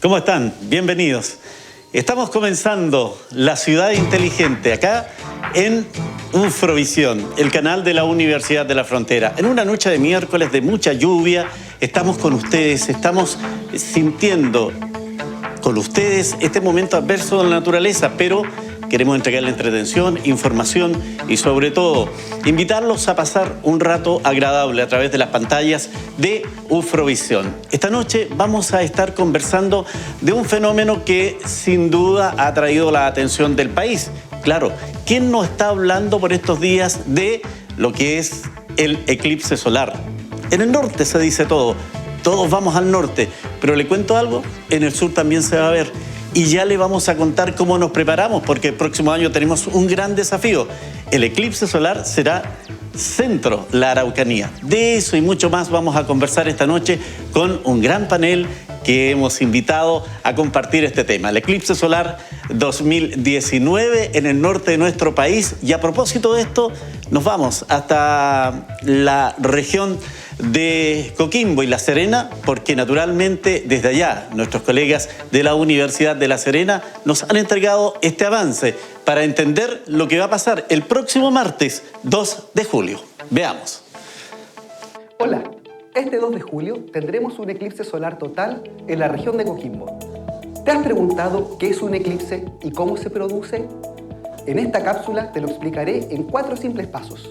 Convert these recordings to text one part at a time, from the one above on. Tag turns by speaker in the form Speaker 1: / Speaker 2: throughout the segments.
Speaker 1: ¿Cómo están? Bienvenidos. Estamos comenzando La Ciudad Inteligente acá en Ufrovisión, el canal de la Universidad de la Frontera. En una noche de miércoles de mucha lluvia, estamos con ustedes, estamos sintiendo con ustedes este momento adverso de la naturaleza, pero queremos entregarle entretención, información y sobre todo invitarlos a pasar un rato agradable a través de las pantallas de Ufrovisión. Esta noche vamos a estar conversando de un fenómeno que sin duda ha atraído la atención del país. Claro, ¿quién no está hablando por estos días de lo que es el eclipse solar? En el norte se dice todo, todos vamos al norte, pero le cuento algo, en el sur también se va a ver. Y ya le vamos a contar cómo nos preparamos, porque el próximo año tenemos un gran desafío. El eclipse solar será centro la Araucanía. De eso y mucho más vamos a conversar esta noche con un gran panel que hemos invitado a compartir este tema. El eclipse solar 2019 en el norte de nuestro país. Y a propósito de esto, nos vamos hasta la región de Coquimbo y La Serena, porque naturalmente desde allá nuestros colegas de la Universidad de La Serena nos han entregado este avance para entender lo que va a pasar el próximo martes 2 de julio. Veamos.
Speaker 2: Hola, este 2 de julio tendremos un eclipse solar total en la región de Coquimbo. ¿Te has preguntado qué es un eclipse y cómo se produce? En esta cápsula te lo explicaré en 4 simples pasos.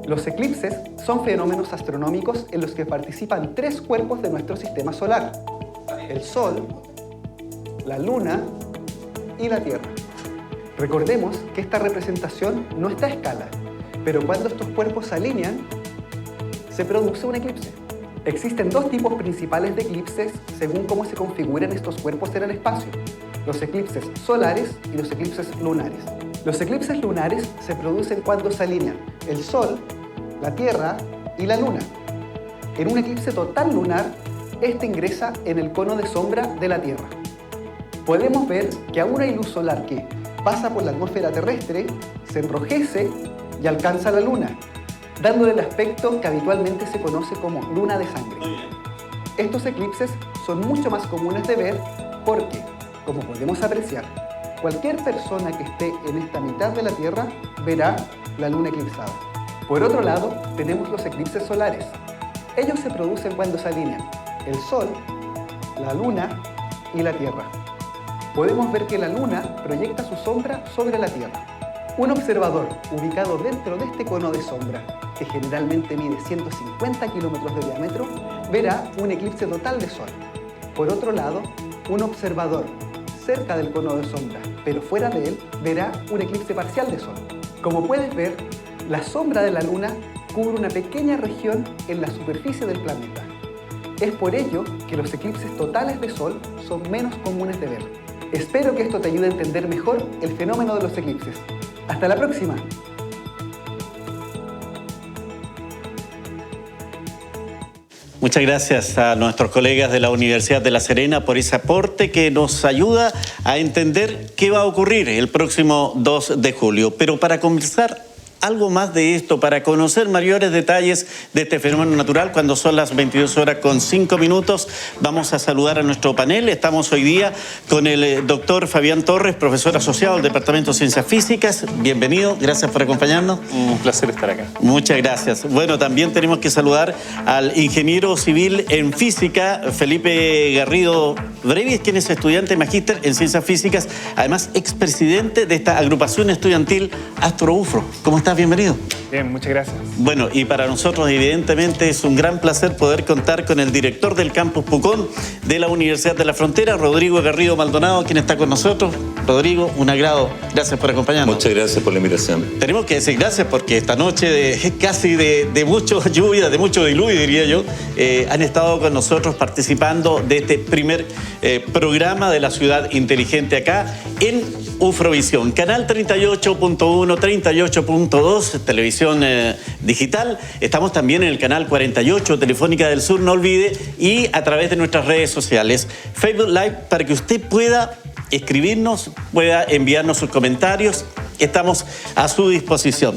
Speaker 2: Los eclipses son fenómenos astronómicos en los que participan 3 cuerpos de nuestro sistema solar: el Sol, la Luna y la Tierra. Recordemos que esta representación no está a escala, pero cuando estos cuerpos se alinean, se produce un eclipse. Existen 2 tipos principales de eclipses según cómo se configuran estos cuerpos en el espacio: los eclipses solares y los eclipses lunares. Los eclipses lunares se producen cuando se alinean el Sol, la Tierra y la Luna. En un eclipse total lunar, este ingresa en el cono de sombra de la Tierra. Podemos ver que aún hay luz solar que pasa por la atmósfera terrestre, se enrojece y alcanza la Luna, dándole el aspecto que habitualmente se conoce como luna de sangre. Estos eclipses son mucho más comunes de ver porque, como podemos apreciar, cualquier persona que esté en esta mitad de la Tierra verá la luna eclipsada. Por otro lado, tenemos los eclipses solares. Ellos se producen cuando se alinean el Sol, la Luna y la Tierra. Podemos ver que la Luna proyecta su sombra sobre la Tierra. Un observador ubicado dentro de este cono de sombra, que generalmente mide 150 kilómetros de diámetro, verá un eclipse total de Sol. Por otro lado, un observador cerca del cono de sombra, pero fuera de él, verá un eclipse parcial de Sol. Como puedes ver, la sombra de la Luna cubre una pequeña región en la superficie del planeta. Es por ello que los eclipses totales de Sol son menos comunes de ver. Espero que esto te ayude a entender mejor el fenómeno de los eclipses. ¡Hasta la próxima!
Speaker 1: Muchas gracias a nuestros colegas de la Universidad de La Serena por ese aporte que nos ayuda a entender qué va a ocurrir el próximo 2 de julio. Pero para conversar algo más de esto, para conocer mayores detalles de este fenómeno natural, cuando son las 22:05, vamos a saludar a nuestro panel. Estamos hoy día con el doctor Fabián Torres, profesor asociado del Departamento de Ciencias Físicas. Bienvenido, gracias por acompañarnos.
Speaker 3: Un placer estar acá.
Speaker 1: Muchas gracias. Bueno, también tenemos que saludar al ingeniero civil en física, Felipe Garrido Brevis, quien es estudiante magíster en Ciencias Físicas, además expresidente de esta agrupación estudiantil AstroUfro. ¿Cómo estás? Bienvenido.
Speaker 3: Bien, muchas gracias.
Speaker 1: Bueno, y para nosotros evidentemente es un gran placer poder contar con el director del Campus Pucón de la Universidad de la Frontera, Rodrigo Garrido Maldonado, quien está con nosotros. Rodrigo, un agrado. Gracias por acompañarnos.
Speaker 4: Muchas gracias por la invitación.
Speaker 1: Tenemos que decir gracias porque esta noche casi de mucha lluvia, de mucho diluvio, diría yo, han estado con nosotros participando de este primer programa de la Ciudad Inteligente acá en Ufrovisión. Canal 38.1, 38.2, televisión digital. Estamos también en el canal 48, Telefónica del Sur, no olvide, y a través de nuestras redes sociales. Facebook Live para que usted pueda escribirnos, pueda enviarnos sus comentarios. Estamos a su disposición.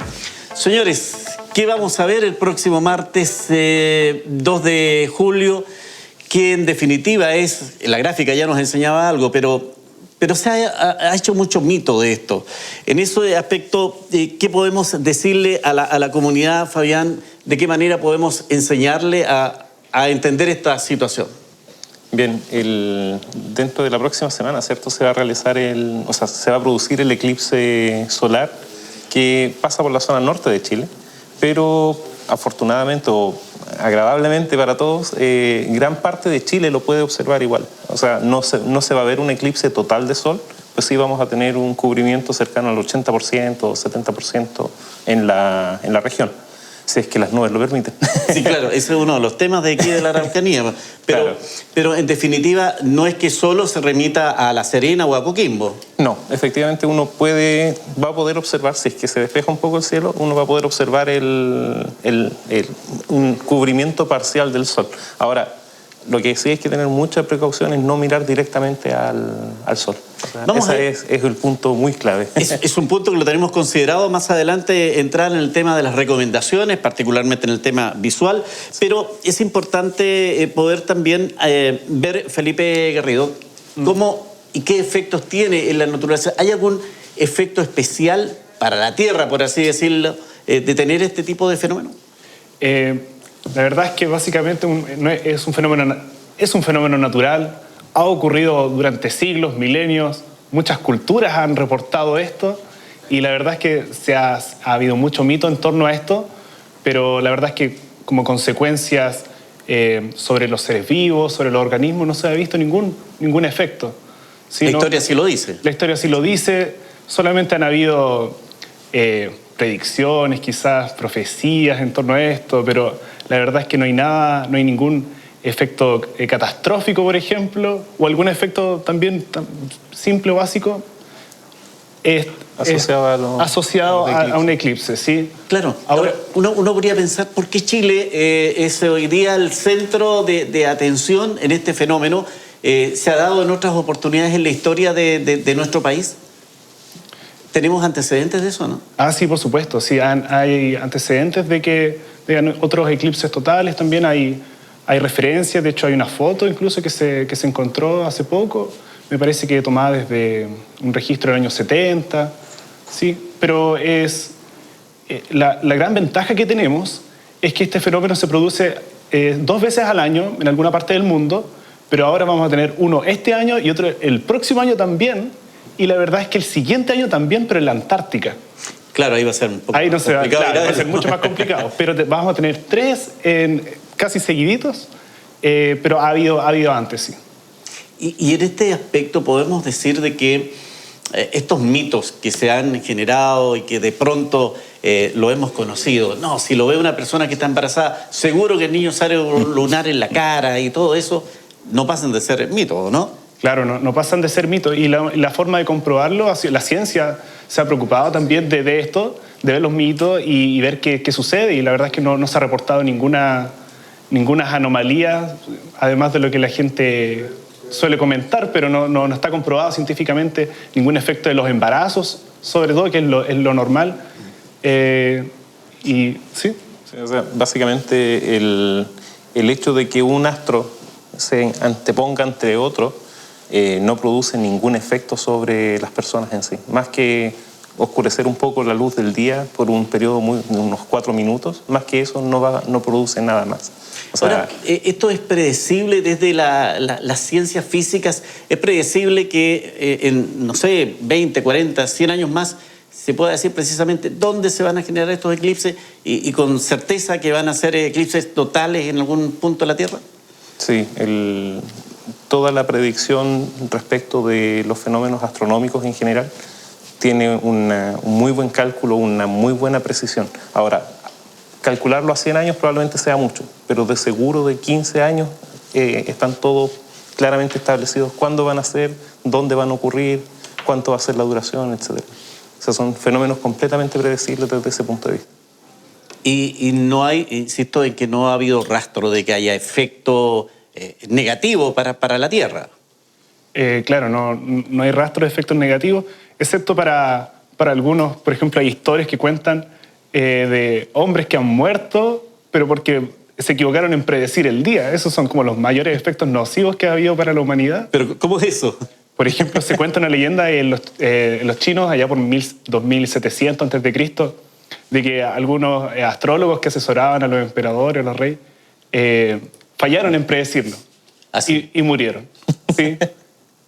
Speaker 1: Señores, ¿qué vamos a ver el próximo martes 2 de julio? que en definitiva es, la gráfica ya nos enseñaba algo, pero se ha hecho mucho mito de esto. En ese aspecto, ¿qué podemos decirle a la comunidad, Fabián? ¿De qué manera podemos enseñarle a entender esta situación?
Speaker 3: Bien, dentro de la próxima semana, ¿cierto? Se va a realizar se va a producir el eclipse solar que pasa por la zona norte de Chile, pero afortunadamente o agradablemente para todos, gran parte de Chile lo puede observar igual. O sea, no se va a ver un eclipse total de sol, pues sí vamos a tener un cubrimiento cercano al 80% o 70% en la región, si es que las nubes lo permiten.
Speaker 1: Sí, claro, ese es uno de los temas de aquí de la Araucanía. Pero en definitiva, no es que solo se remita a La Serena o a Coquimbo.
Speaker 3: No, efectivamente uno va a poder observar, si es que se despeja un poco el cielo, uno va a poder observar un cubrimiento parcial del sol. Ahora, lo que sí hay que tener mucha precaución es no mirar directamente al sol. O sea, ese es el punto muy clave.
Speaker 1: Es un punto que lo tenemos considerado más adelante, entrar en el tema de las recomendaciones, particularmente en el tema visual, pero es importante poder también ver, Felipe Garrido, cómo y qué efectos tiene en la naturaleza. ¿Hay algún efecto especial para la Tierra, por así decirlo, de tener este tipo de fenómeno?
Speaker 2: La verdad es que básicamente es un fenómeno natural, ha ocurrido durante siglos, milenios, muchas culturas han reportado esto y la verdad es que ha habido mucho mito en torno a esto, pero la verdad es que como consecuencias sobre los seres vivos, sobre los organismos, no se ha visto ningún efecto.
Speaker 1: La historia sí lo dice. La
Speaker 2: historia sí lo dice, solamente han habido predicciones, quizás profecías en torno a esto, pero la verdad es que no hay ningún efecto catastrófico, por ejemplo, o algún efecto también simple o básico asociado a un eclipse, ¿sí?
Speaker 1: Claro. Ahora, uno podría pensar, ¿por qué Chile es hoy día el centro de atención en este fenómeno? ¿Se ha dado en otras oportunidades en la historia de nuestro país? ¿Tenemos antecedentes de eso, no?
Speaker 2: Sí, por supuesto. Sí, hay antecedentes de otros eclipses totales. También hay referencias. De hecho, hay una foto incluso que se encontró hace poco. Me parece que tomada desde un registro del año 70. Sí, pero la gran ventaja que tenemos es que este fenómeno se produce 2 veces al año en alguna parte del mundo, pero ahora vamos a tener uno este año y otro el próximo año también. Y la verdad es que el siguiente año también, pero en la Antártica.
Speaker 1: Claro, ahí va a ser un poco
Speaker 2: ahí no se
Speaker 1: complicado.
Speaker 2: Va a ser mucho más complicado. Pero vamos a tener 3 casi seguiditos, pero ha habido antes, sí.
Speaker 1: Y en este aspecto podemos decir de que estos mitos que se han generado y que de pronto lo hemos conocido, no, si lo ve una persona que está embarazada, seguro que el niño sale un lunar en la cara y todo eso, no pasan de ser mitos, ¿no?
Speaker 2: Claro, no pasan de ser mitos. Y la forma de comprobarlo, la ciencia se ha preocupado también de esto, de ver los mitos y ver qué sucede. Y la verdad es que no se ha reportado ninguna anomalía, además de lo que la gente suele comentar, pero no está comprobado científicamente ningún efecto de los embarazos, sobre todo, que es lo normal. ¿Sí?
Speaker 3: Sí, o sea, básicamente el hecho de que un astro se anteponga entre otro no produce ningún efecto sobre las personas en sí. Más que oscurecer un poco la luz del día por un periodo de unos 4 minutos, más que eso no produce nada más. O sea,
Speaker 1: ahora, ¿esto es predecible desde las ciencias físicas? ¿Es predecible que en, no sé, 20, 40, 100 años más se pueda decir precisamente dónde se van a generar estos eclipses y con certeza que van a ser eclipses totales en algún punto de la Tierra?
Speaker 3: Sí, toda la predicción respecto de los fenómenos astronómicos en general tiene un muy buen cálculo, una muy buena precisión. Ahora, calcularlo a 100 años probablemente sea mucho, pero de seguro de 15 años están todos claramente establecidos cuándo van a ser, dónde van a ocurrir, cuánto va a ser la duración, etc. O sea, son fenómenos completamente predecibles desde ese punto de vista.
Speaker 1: Y no hay, insisto en que no ha habido rastro de que haya efecto negativo para la Tierra.
Speaker 2: Claro, no hay rastro de efectos negativos, excepto para algunos. Por ejemplo, hay historias que cuentan de hombres que han muerto, pero porque
Speaker 4: se equivocaron en predecir el día. Esos son como los mayores efectos nocivos que ha habido para la humanidad.
Speaker 1: ¿Pero cómo es eso?
Speaker 4: Por ejemplo, se cuenta una leyenda en los chinos, allá por 2700 a.C., de que algunos astrólogos que asesoraban a los emperadores, a los reyes, fallaron en predecirlo.
Speaker 1: Así.
Speaker 4: Y murieron. ¿Sí?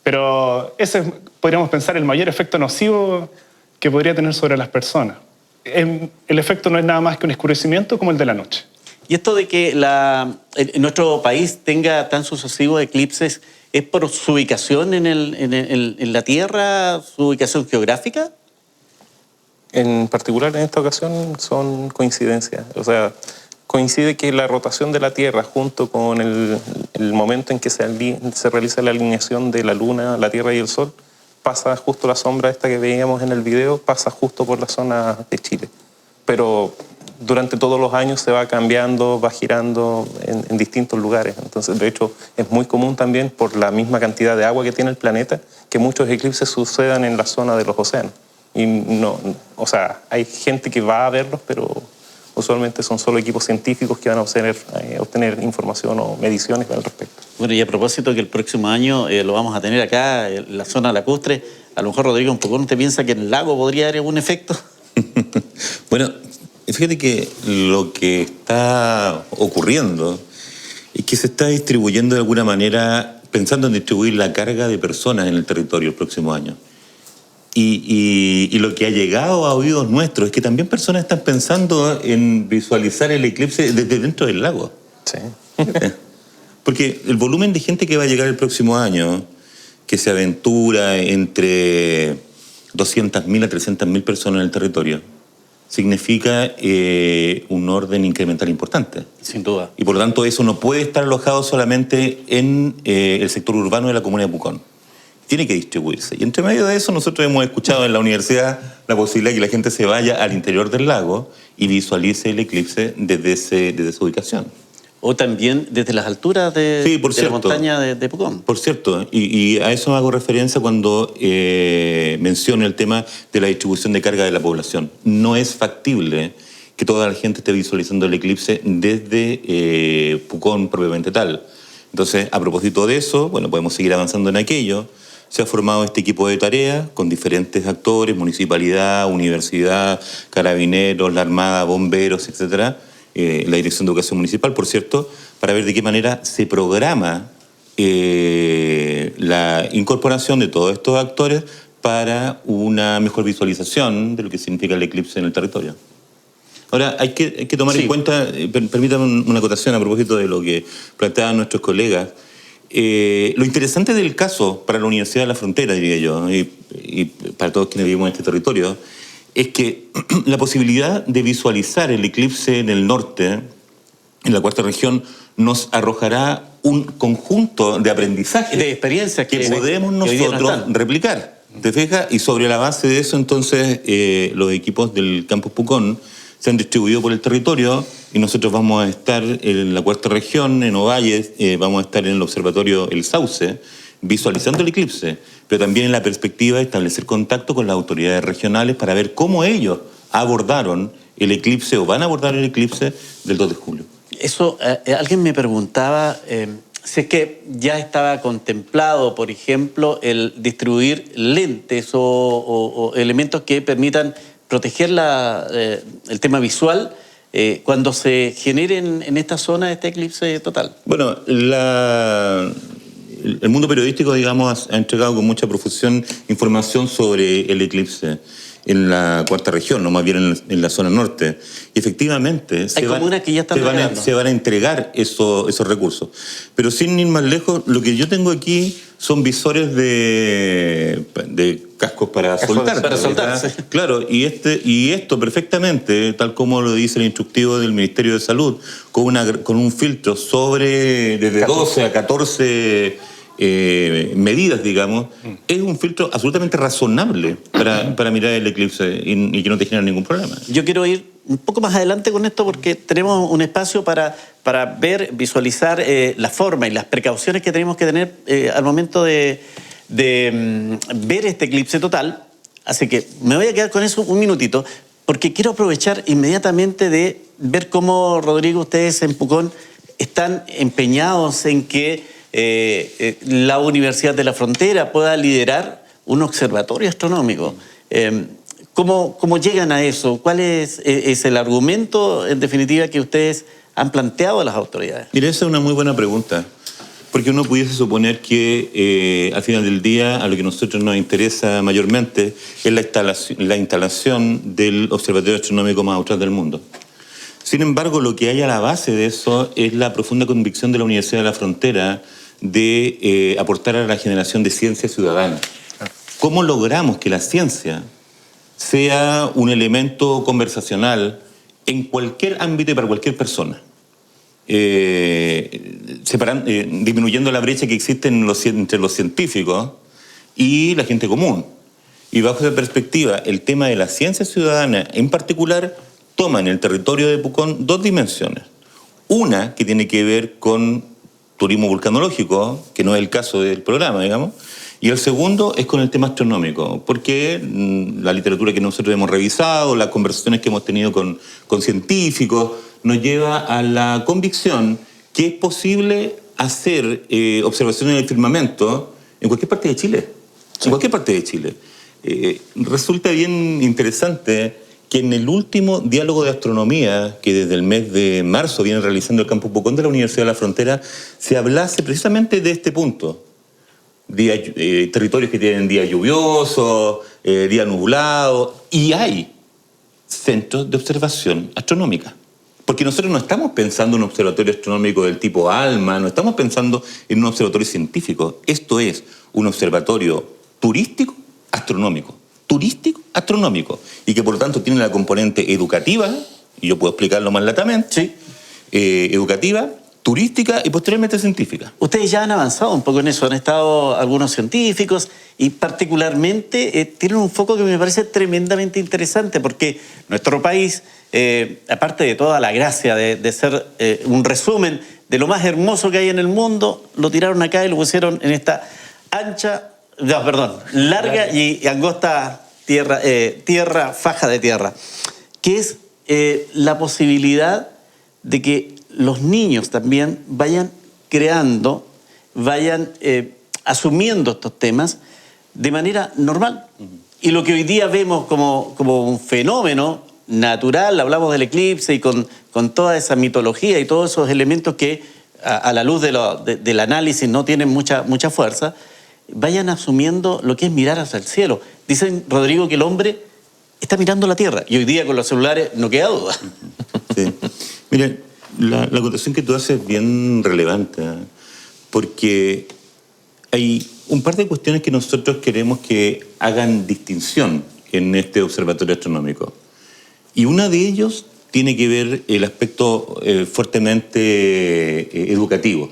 Speaker 4: Pero ese es, podríamos pensar, el mayor efecto nocivo que podría tener sobre las personas. El efecto no es nada más que un oscurecimiento como el de la noche.
Speaker 1: Y esto de que en nuestro país tenga tan sucesivos eclipses, ¿es por su ubicación en la Tierra, su ubicación geográfica?
Speaker 3: En particular, en esta ocasión, son coincidencias. O sea, coincide que la rotación de la Tierra junto con el momento en que se realiza la alineación de la Luna, la Tierra y el Sol, pasa justo la sombra esta que veíamos en el video, pasa justo por la zona de Chile. Pero durante todos los años se va cambiando, va girando en distintos lugares. Entonces, de hecho, es muy común también, por la misma cantidad de agua que tiene el planeta, que muchos eclipses sucedan en la zona de los océanos. Y no, o sea, hay gente que va a verlos, pero usualmente son solo equipos científicos que van a obtener información o mediciones al respecto.
Speaker 1: Bueno, y a propósito que el próximo año lo vamos a tener acá, en la zona lacustre, a lo mejor, Rodrigo, un poco, ¿no te piensa que en el lago podría haber algún efecto?
Speaker 5: Bueno, fíjate que lo que está ocurriendo es que se está distribuyendo de alguna manera, pensando en distribuir la carga de personas en el territorio el próximo año. Y lo que ha llegado a oídos nuestros es que también personas están pensando en visualizar el eclipse desde dentro del lago.
Speaker 3: Sí.
Speaker 5: Porque el volumen de gente que va a llegar el próximo año, que se aventura entre 200.000 a 300.000 personas en el territorio, significa un orden incremental importante.
Speaker 1: Sin duda.
Speaker 5: Y por lo tanto eso no puede estar alojado solamente en el sector urbano de la comuna de Pucón. Tiene que distribuirse. Y entre medio de eso nosotros hemos escuchado en la universidad la posibilidad de que la gente se vaya al interior del lago y visualice el eclipse desde esa ubicación.
Speaker 1: O también desde las alturas de la montaña de Pucón.
Speaker 5: Por cierto, y a eso hago referencia cuando menciono el tema de la distribución de carga de la población. No es factible que toda la gente esté visualizando el eclipse desde Pucón propiamente tal. Entonces, a propósito de eso, bueno, podemos seguir avanzando en aquello. Se ha formado este equipo de tarea con diferentes actores, municipalidad, universidad, carabineros, la Armada, bomberos, etcétera, la Dirección de Educación Municipal, por cierto, para ver de qué manera se programa la incorporación de todos estos actores para una mejor visualización de lo que significa el eclipse en el territorio. Ahora, hay que tomar en cuenta, permítame una acotación a propósito de lo que planteaban nuestros colegas. Lo interesante del caso para la Universidad de la Frontera, diría yo, y para todos quienes vivimos en este territorio, es que la posibilidad de visualizar el eclipse en el norte, en la cuarta región, nos arrojará un conjunto de aprendizajes,
Speaker 1: de experiencias que
Speaker 5: podemos nosotros replicar. ¿Te fijas? Y sobre la base de eso, entonces, los equipos del Campus Pucón se han distribuido por el territorio y nosotros vamos a estar en la cuarta región, en Ovalles, vamos a estar en el observatorio El Sauce, visualizando el eclipse, pero también en la perspectiva de establecer contacto con las autoridades regionales para ver cómo ellos abordaron el eclipse o van a abordar el eclipse del 2 de julio.
Speaker 1: Eso, alguien me preguntaba si es que ya estaba contemplado, por ejemplo, el distribuir lentes o elementos que permitan proteger el tema visual cuando se genere en esta zona este eclipse total.
Speaker 5: Bueno, el mundo periodístico, digamos, ha entregado con mucha profusión información sobre el eclipse en la cuarta región, no más bien en la zona norte. Y efectivamente
Speaker 1: hay comunas que ya están
Speaker 5: se van a entregar esos recursos. Pero sin ir más lejos, lo que yo tengo aquí son visores de cascos para soltar.
Speaker 1: Para soltar, sí.
Speaker 5: Claro, y esto perfectamente, tal como lo dice el instructivo del Ministerio de Salud, con un filtro desde 12 a 14 medidas, digamos, es un filtro absolutamente razonable para mirar el eclipse y que no te genera ningún problema.
Speaker 1: Yo quiero ir un poco más adelante con esto porque tenemos un espacio para ver, visualizar la forma y las precauciones que tenemos que tener al momento de ver este eclipse total. Así que me voy a quedar con eso un minutito porque quiero aprovechar inmediatamente de ver cómo, Rodrigo, ustedes en Pucón están empeñados en que la Universidad de la Frontera pueda liderar un observatorio astronómico. ¿Cómo llegan a eso? ¿Cuál es el argumento, en definitiva, que ustedes han planteado a las autoridades?
Speaker 5: Mira, esa es una muy buena pregunta, porque uno pudiese suponer que al final del día a lo que a nosotros nos interesa mayormente es la instalación del observatorio astronómico más austral del mundo. Sin embargo, lo que hay a la base de eso es la profunda convicción de la Universidad de la Frontera de aportar a la generación de ciencia ciudadana. ¿Cómo logramos que la ciencia sea un elemento conversacional en cualquier ámbito y para cualquier persona? Disminuyendo la brecha que existe entre los científicos y la gente común. Y bajo esa perspectiva, el tema de la ciencia ciudadana en particular toma en el territorio de Pucón dos dimensiones. Una que tiene que ver con turismo vulcanológico, que no es el caso del programa, digamos, y el segundo es con el tema astronómico, porque la literatura que nosotros hemos revisado, las conversaciones que hemos tenido con científicos, nos lleva a la convicción que es posible hacer observaciones del firmamento en cualquier parte de Chile. Sí. En cualquier parte de Chile. Resulta bien interesante que en el último diálogo de astronomía que desde el mes de marzo viene realizando el Campus Pucón de la Universidad de la Frontera, se hablase precisamente de este punto. Territorios que tienen días lluviosos, días nublados, y hay centros de observación astronómica. Porque nosotros no estamos pensando en un observatorio astronómico del tipo ALMA, no estamos pensando en un observatorio científico. Esto es un observatorio turístico astronómico. Turístico astronómico. Y que por lo tanto tiene la componente educativa, y yo puedo explicarlo más latamente, sí. Educativa, turística y posteriormente científica.
Speaker 1: Ustedes ya han avanzado un poco en eso, han estado algunos científicos y particularmente tienen un foco que me parece tremendamente interesante porque nuestro país, aparte de toda la gracia de ser un resumen de lo más hermoso que hay en el mundo, lo tiraron acá y lo pusieron en esta larga y angosta faja de tierra, que es la posibilidad de que los niños también vayan creando, vayan asumiendo estos temas de manera normal. Y lo que hoy día vemos como un fenómeno natural, hablamos del eclipse y con toda esa mitología y todos esos elementos que a la luz del análisis no tienen mucha fuerza, vayan asumiendo lo que es mirar hacia el cielo. Dicen, Rodrigo, que el hombre está mirando la Tierra y hoy día con los celulares no queda duda.
Speaker 5: Sí. Miren, la acotación que tú haces es bien relevante, ¿eh? Porque hay un par de cuestiones que nosotros queremos que hagan distinción en este observatorio astronómico. Y una de ellos tiene que ver el aspecto fuertemente educativo.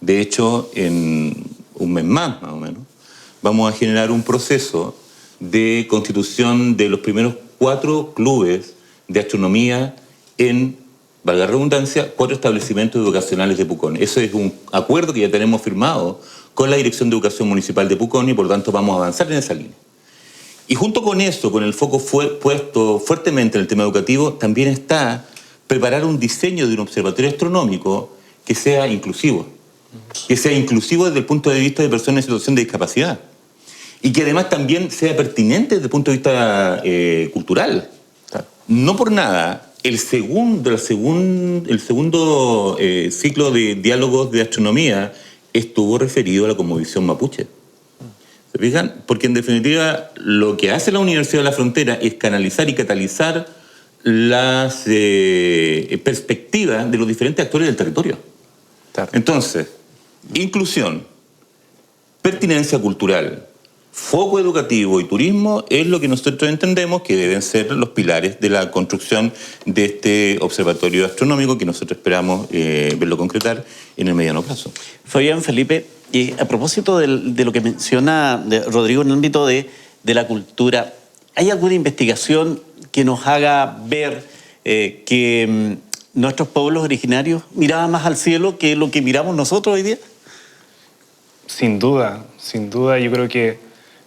Speaker 5: De hecho, en un mes más o menos, vamos a generar un proceso de constitución de los primeros 4 clubes de astronomía en, valga la redundancia, 4 establecimientos educacionales de Pucón. Eso es un acuerdo que ya tenemos firmado con la Dirección de Educación Municipal de Pucón y por lo tanto vamos a avanzar en esa línea. Y junto con eso, con el foco puesto fuertemente en el tema educativo, también está preparar un diseño de un observatorio astronómico que sea inclusivo. Que sea inclusivo desde el punto de vista de personas en situación de discapacidad. Y que además también sea pertinente desde el punto de vista cultural. No por nada, el segundo ciclo de diálogos de astronomía estuvo referido a la cosmovisión mapuche. ¿Se fijan? Porque en definitiva lo que hace la Universidad de la Frontera es canalizar y catalizar las perspectivas de los diferentes actores del territorio. Claro. Entonces, inclusión, pertinencia cultural, foco educativo y turismo es lo que nosotros entendemos que deben ser los pilares de la construcción de este observatorio astronómico que nosotros esperamos verlo concretar en el mediano plazo.
Speaker 1: Fabián, Felipe, y a propósito de lo que menciona Rodrigo en el ámbito de la cultura, ¿hay alguna investigación que nos haga ver que nuestros pueblos originarios miraban más al cielo que lo que miramos nosotros hoy día?
Speaker 4: Sin duda, yo creo que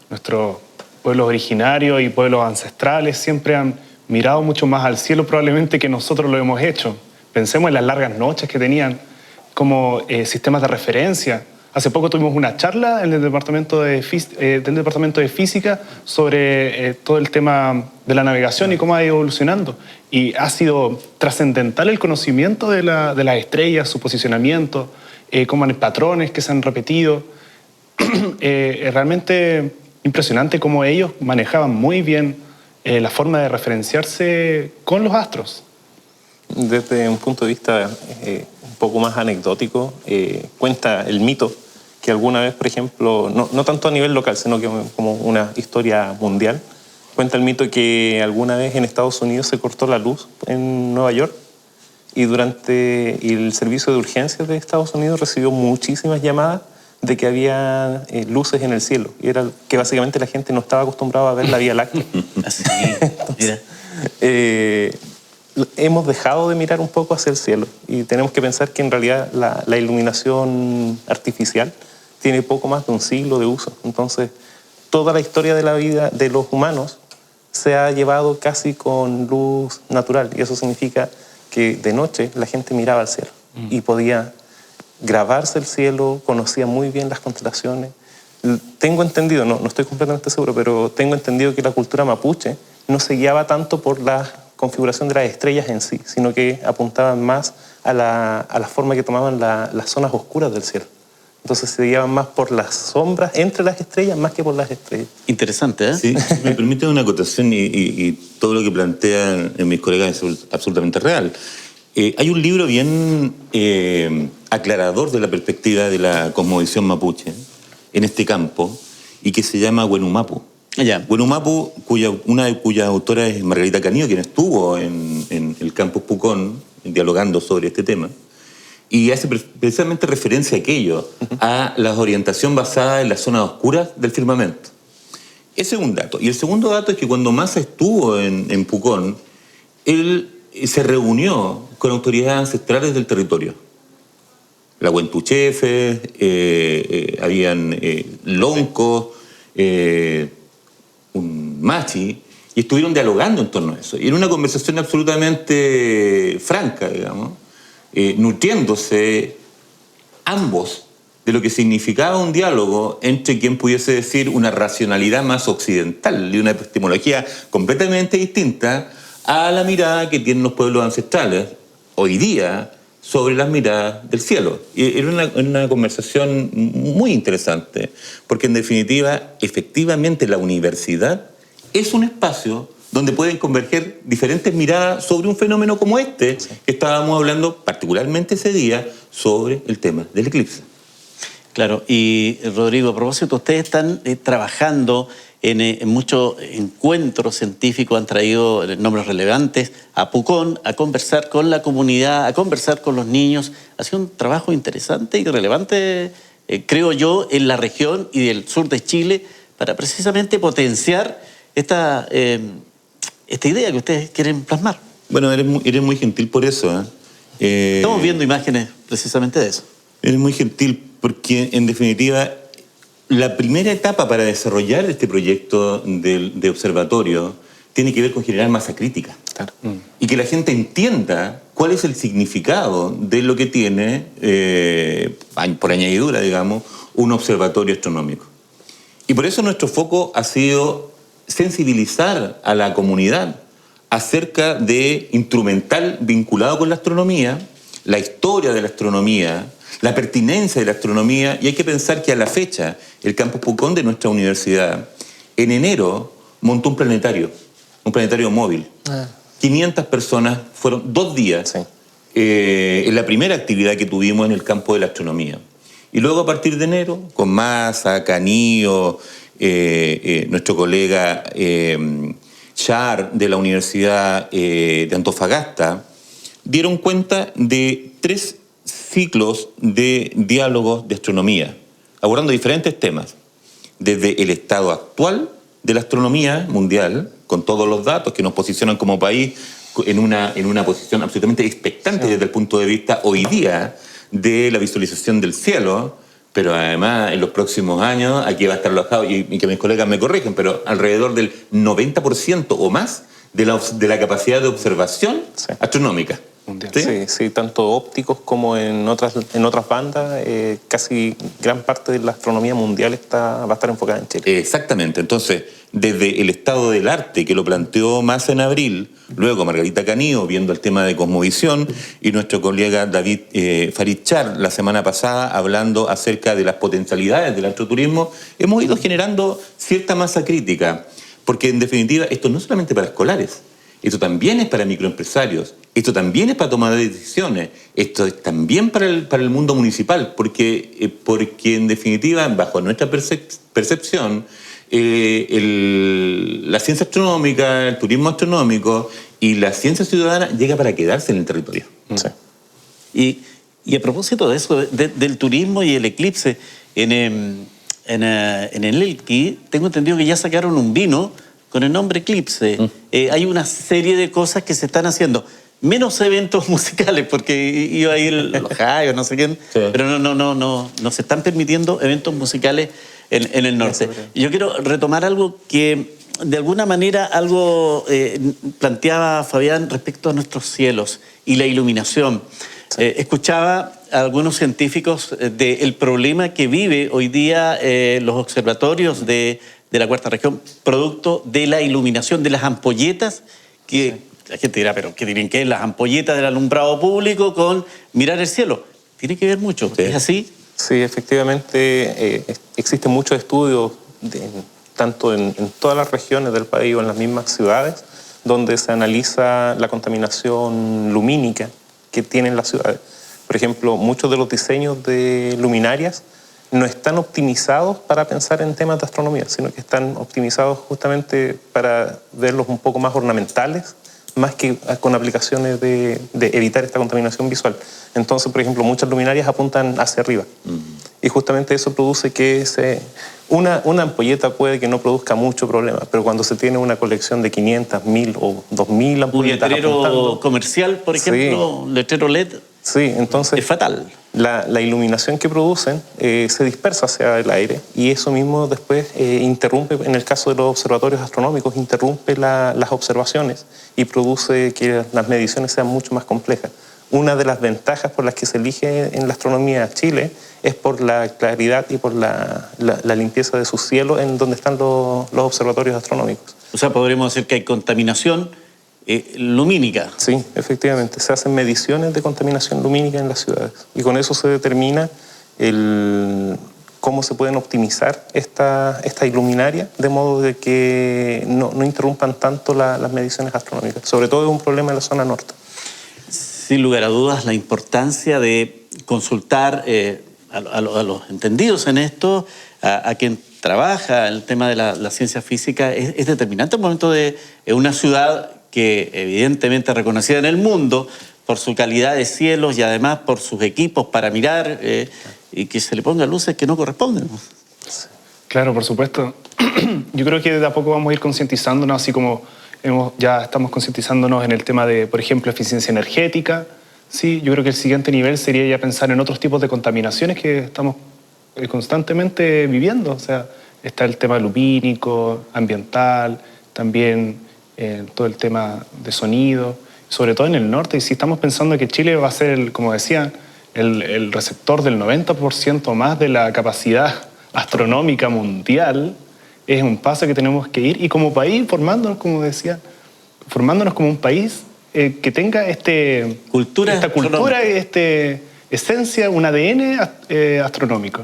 Speaker 4: nuestros pueblos originarios y pueblos ancestrales siempre han mirado mucho más al cielo probablemente que nosotros lo hemos hecho. Pensemos en las largas noches que tenían como sistemas de referencia. Hace poco tuvimos una charla en el departamento de física sobre todo el tema de la navegación y cómo ha ido evolucionando. Y ha sido trascendental el conocimiento de las estrellas, su posicionamiento, cómo hay patrones que se han repetido. Es realmente impresionante cómo ellos manejaban muy bien la forma de referenciarse con los astros.
Speaker 3: Desde un punto de vista un poco más anecdótico, cuenta el mito que alguna vez, por ejemplo, no tanto a nivel local, sino que como una historia mundial, cuenta el mito que alguna vez en Estados Unidos se cortó la luz en Nueva York y durante el servicio de urgencias de Estados Unidos recibió muchísimas llamadas de que había luces en el cielo. Y era que básicamente la gente no estaba acostumbrada a ver la Vía Láctea.
Speaker 1: Así, mira.
Speaker 3: Hemos dejado de mirar un poco hacia el cielo y tenemos que pensar que en realidad la iluminación artificial tiene poco más de un siglo de uso. Entonces, toda la historia de la vida de los humanos se ha llevado casi con luz natural y eso significa que de noche la gente miraba al cielo y podía grabarse el cielo, conocía muy bien las constelaciones. Tengo entendido, no estoy completamente seguro, pero tengo entendido que la cultura mapuche no se guiaba tanto por la configuración de las estrellas en sí, sino que apuntaban más a la forma que tomaban las zonas oscuras del cielo. Entonces se guiaban más por las sombras entre las estrellas más que por las estrellas.
Speaker 1: Interesante, ¿eh?
Speaker 5: Sí, me permite una acotación y todo lo que plantean mis colegas es absolutamente real. Hay un libro bien aclarador de la perspectiva de la cosmovisión mapuche en este campo y que se llama Huenumapu.
Speaker 1: Ya.
Speaker 5: Huenumapu, una de cuyas autoras es Margarita Canillo, quien estuvo en el campus Pucón dialogando sobre este tema, y hace precisamente referencia a aquello, a la orientación basada en las zonas oscuras del firmamento. Ese es un dato. Y el segundo dato es que cuando Massa estuvo en Pucón, él se reunió con autoridades ancestrales del territorio. La Huentuchefe, habían loncos, un machi, y estuvieron dialogando en torno a eso. Y en una conversación absolutamente franca, digamos, nutriéndose ambos de lo que significaba un diálogo entre quien pudiese decir una racionalidad más occidental y una epistemología completamente distinta a la mirada que tienen los pueblos ancestrales hoy día sobre las miradas del cielo. Y era una conversación muy interesante, porque en definitiva, efectivamente, la universidad es un espacio donde pueden converger diferentes miradas sobre un fenómeno como este, que estábamos hablando particularmente ese día sobre el tema del eclipse.
Speaker 1: Claro, y Rodrigo, a propósito, ustedes están trabajando en muchos encuentros científicos, han traído nombres relevantes a Pucón, a conversar con la comunidad, a conversar con los niños. Ha sido un trabajo interesante y relevante, creo yo, en la región y del sur de Chile, para precisamente potenciar esta idea que ustedes quieren plasmar.
Speaker 5: Bueno, eres muy gentil por eso.
Speaker 1: Estamos viendo imágenes precisamente de eso.
Speaker 5: Eres muy gentil porque, en definitiva, la primera etapa para desarrollar este proyecto de observatorio tiene que ver con generar masa crítica.
Speaker 3: Claro.
Speaker 5: Y que la gente entienda cuál es el significado de lo que tiene, por añadidura, digamos, un observatorio astronómico. Y por eso nuestro foco ha sido sensibilizar a la comunidad acerca de instrumental vinculado con la astronomía, la historia de la astronomía, la pertinencia de la astronomía, y hay que pensar que a la fecha el campus Pucón de nuestra universidad en enero montó un planetario móvil. 500 personas, fueron 2 días en la primera actividad que tuvimos en el campo de la astronomía. Y luego a partir de enero, con Massa, Canillo, nuestro colega Char de la Universidad de Antofagasta, dieron cuenta de 3 ciclos de diálogos de astronomía, abordando diferentes temas, desde el estado actual de la astronomía mundial, con todos los datos que nos posicionan como país en una posición absolutamente expectante desde el punto de vista hoy día de la visualización del cielo, pero además en los próximos años aquí va a estar alojado, y que mis colegas me corrigen, pero alrededor del 90% o más de la capacidad de observación astronómica.
Speaker 3: Sí, tanto ópticos como en otras bandas, casi gran parte de la astronomía mundial va a estar enfocada en Chile.
Speaker 5: Exactamente, entonces, desde el estado del arte, que lo planteó Massa en abril, luego Margarita Canío, viendo el tema de cosmovisión, y nuestro colega David Farichar, la semana pasada, hablando acerca de las potencialidades del astroturismo, hemos ido generando cierta masa crítica, porque en definitiva, esto no es solamente para escolares, esto también es para microempresarios, esto también es para tomar decisiones, esto es también para el mundo municipal, porque en definitiva, bajo nuestra percepción, la ciencia astronómica, el turismo astronómico y la ciencia ciudadana llega para quedarse en el territorio.
Speaker 1: Sí. Y a propósito de eso, del turismo y el eclipse, en el Elqui, tengo entendido que ya sacaron un vino con el nombre Eclipse. Hay una serie de cosas que se están haciendo. Menos eventos musicales, porque iba a ir los Jaios, no sé quién, pero no se están permitiendo eventos musicales en el norte. Yo quiero retomar algo que, de alguna manera, planteaba Fabián respecto a nuestros cielos y la iluminación. Escuchaba a algunos científicos del problema que vive hoy día los observatorios de la cuarta región, producto de la iluminación de las ampolletas que... La gente dirá, pero ¿qué tienen que ver las ampolletas del alumbrado público con mirar el cielo? Tiene que ver mucho, ¿es así?
Speaker 3: Sí, efectivamente, existen muchos estudios, tanto en todas las regiones del país o en las mismas ciudades, donde se analiza la contaminación lumínica que tienen las ciudades. Por ejemplo, muchos de los diseños de luminarias no están optimizados para pensar en temas de astronomía, sino que están optimizados justamente para verlos un poco más ornamentales, más que con aplicaciones de evitar esta contaminación visual. Entonces, por ejemplo, muchas luminarias apuntan hacia arriba. Y justamente eso produce que una ampolleta puede que no produzca mucho problema, pero cuando se tiene una colección de 500, 1000 o 2000 ampolletas
Speaker 1: un letrero
Speaker 3: apuntando,
Speaker 1: comercial, por ejemplo, letrero LED,
Speaker 3: sí, entonces
Speaker 1: es fatal.
Speaker 3: La iluminación que producen se dispersa hacia el aire y eso mismo después interrumpe, en el caso de los observatorios astronómicos, interrumpe las observaciones y produce que las mediciones sean mucho más complejas. Una de las ventajas por las que se elige en la astronomía Chile es por la claridad y por la limpieza de su cielo en donde están los observatorios astronómicos.
Speaker 1: O sea, podríamos decir que hay contaminación lumínica.
Speaker 3: Sí, efectivamente. Se hacen mediciones de contaminación lumínica en las ciudades y con eso se determina cómo se pueden optimizar esta iluminaria de modo de que no interrumpan tanto las mediciones astronómicas. Sobre todo es un problema en la zona norte.
Speaker 1: Sin lugar a dudas, la importancia de consultar a los entendidos en esto, a quien trabaja en el tema de la ciencia física, es determinante en el momento de una ciudad que evidentemente es reconocida en el mundo por su calidad de cielos y además por sus equipos para mirar y que se le ponga luces que no corresponden.
Speaker 4: Claro, por supuesto. Yo creo que de a poco vamos a ir concientizándonos, así como ya estamos concientizándonos en el tema de, por ejemplo, eficiencia energética. Sí, yo creo que el siguiente nivel sería ya pensar en otros tipos de contaminaciones que estamos constantemente viviendo. O sea, está el tema lumínico, ambiental, también todo el tema de sonido, sobre todo en el norte. Y si estamos pensando que Chile va a ser, como decían, el receptor del 90% más de la capacidad astronómica mundial, es un paso que tenemos que ir. Y como país, formándonos, como decía, formándonos como un país que tenga esta cultura y esencia, un ADN astronómico.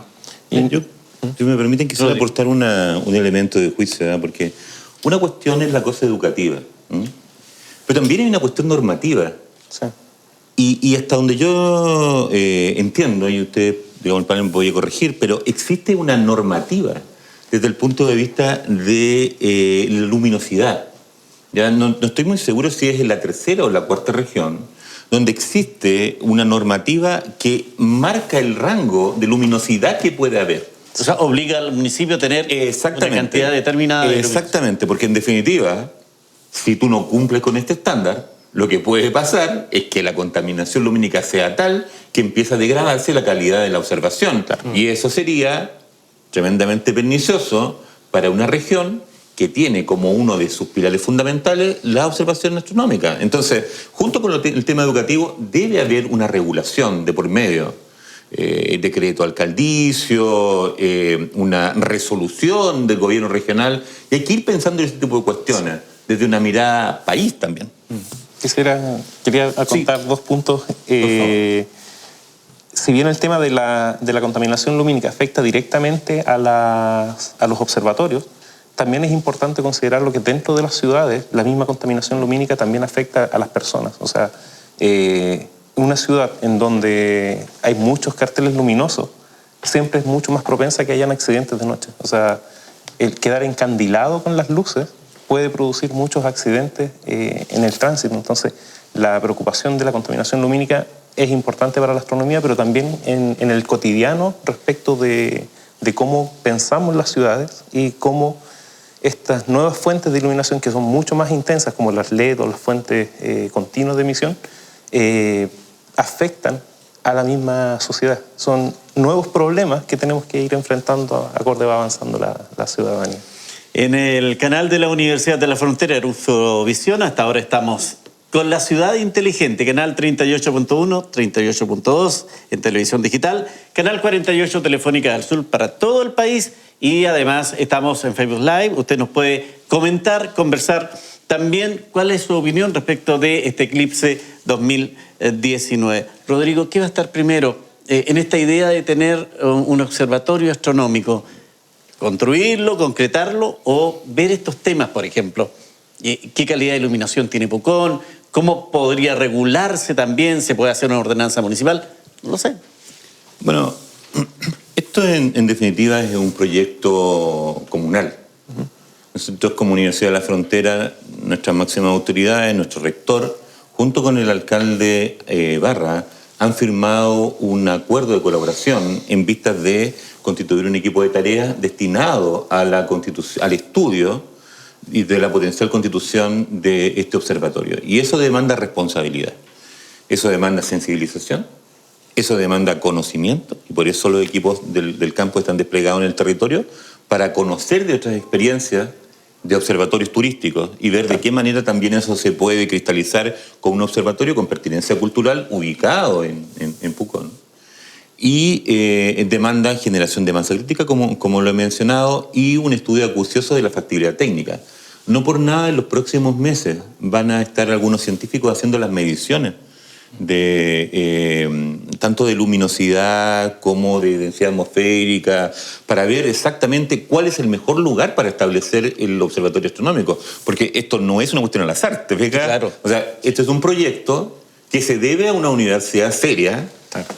Speaker 5: Si me permiten, quisiera aportar un elemento de juicio, ¿verdad? Porque una cuestión es la cosa educativa, pero también hay una cuestión normativa.
Speaker 3: Sí.
Speaker 5: Y hasta donde yo entiendo, y usted, digamos, el panel me podría corregir, pero existe una normativa desde el punto de vista de la luminosidad. Ya no estoy muy seguro si es en la tercera o la cuarta región, donde existe una normativa que marca el rango de luminosidad que puede haber.
Speaker 1: O sea, obliga al municipio a tener una cantidad determinada de
Speaker 5: Exactamente, porque en definitiva, si tú no cumples con este estándar, lo que puede pasar es que la contaminación lumínica sea tal que empieza a degradarse la calidad de la observación. Y eso sería tremendamente pernicioso para una región que tiene como uno de sus pilares fundamentales la observación astronómica. Entonces, junto con el tema educativo, debe haber una regulación de por medio. Decreto alcaldicio, una resolución del gobierno regional. Y hay que ir pensando en ese tipo de cuestiones, desde una mirada país también.
Speaker 3: Quería contar dos puntos. Si bien el tema de la contaminación lumínica afecta directamente a los observatorios, también es importante considerar lo que dentro de las ciudades la misma contaminación lumínica también afecta a las personas. O sea, una ciudad en donde hay muchos carteles luminosos siempre es mucho más propensa a que hayan accidentes de noche. O sea, el quedar encandilado con las luces puede producir muchos accidentes en el tránsito. Entonces, la preocupación de la contaminación lumínica es importante para la astronomía, pero también en el cotidiano respecto de cómo pensamos las ciudades y cómo estas nuevas fuentes de iluminación, que son mucho más intensas, como las LED o las fuentes continuas de emisión, afectan a la misma sociedad. Son nuevos problemas que tenemos que ir enfrentando acorde va avanzando la ciudadanía.
Speaker 1: En el canal de la Universidad de la Frontera, Erufrovisión, hasta ahora estamos con la ciudad inteligente, canal 38.1, 38.2 en televisión digital, canal 48 Telefónica del Sur para todo el país y además estamos en Facebook Live. Usted nos puede comentar, conversar también cuál es su opinión respecto de este eclipse 2019. Rodrigo, ¿qué va a estar primero en esta idea de tener un observatorio astronómico? ¿Construirlo, concretarlo o ver estos temas, por ejemplo? ¿Qué calidad de iluminación tiene Pucón? ¿Cómo podría regularse también? ¿Se puede hacer una ordenanza municipal? No lo sé.
Speaker 5: Bueno, esto en definitiva es un proyecto comunal. Nosotros como Universidad de la Frontera, nuestras máximas autoridades, nuestro rector, junto con el alcalde Barra, han firmado un acuerdo de colaboración en vistas de constituir un equipo de tareas destinado a al estudio y de la potencial constitución de este observatorio. Y eso demanda responsabilidad, eso demanda sensibilización, eso demanda conocimiento, y por eso los equipos del campo están desplegados en el territorio para conocer de otras experiencias de observatorios turísticos y ver de qué manera también eso se puede cristalizar con un observatorio con pertinencia cultural ubicado en Pucón. Y demanda generación de masa crítica, como lo he mencionado, y un estudio acucioso de la factibilidad técnica. No por nada en los próximos meses van a estar algunos científicos haciendo las mediciones tanto de luminosidad como de densidad atmosférica, para ver exactamente cuál es el mejor lugar para establecer el observatorio astronómico. Porque esto no es una cuestión al azar, ¿te fijas?
Speaker 1: Claro.
Speaker 5: O sea, esto es un proyecto que se debe a una universidad seria,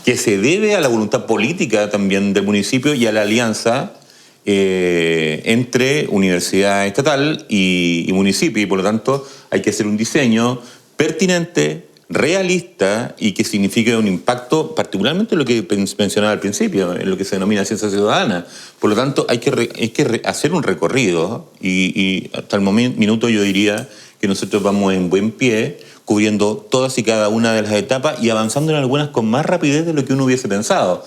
Speaker 5: que se debe a la voluntad política también del municipio y a la alianza entre universidad estatal y municipio, y por lo tanto hay que hacer un diseño pertinente, realista y que signifique un impacto, particularmente lo que mencionaba al principio, en lo que se denomina ciencia ciudadana. Por lo tanto, hay que hacer un recorrido y hasta el minuto yo diría que nosotros vamos en buen pie, cubriendo todas y cada una de las etapas y avanzando en algunas con más rapidez de lo que uno hubiese pensado.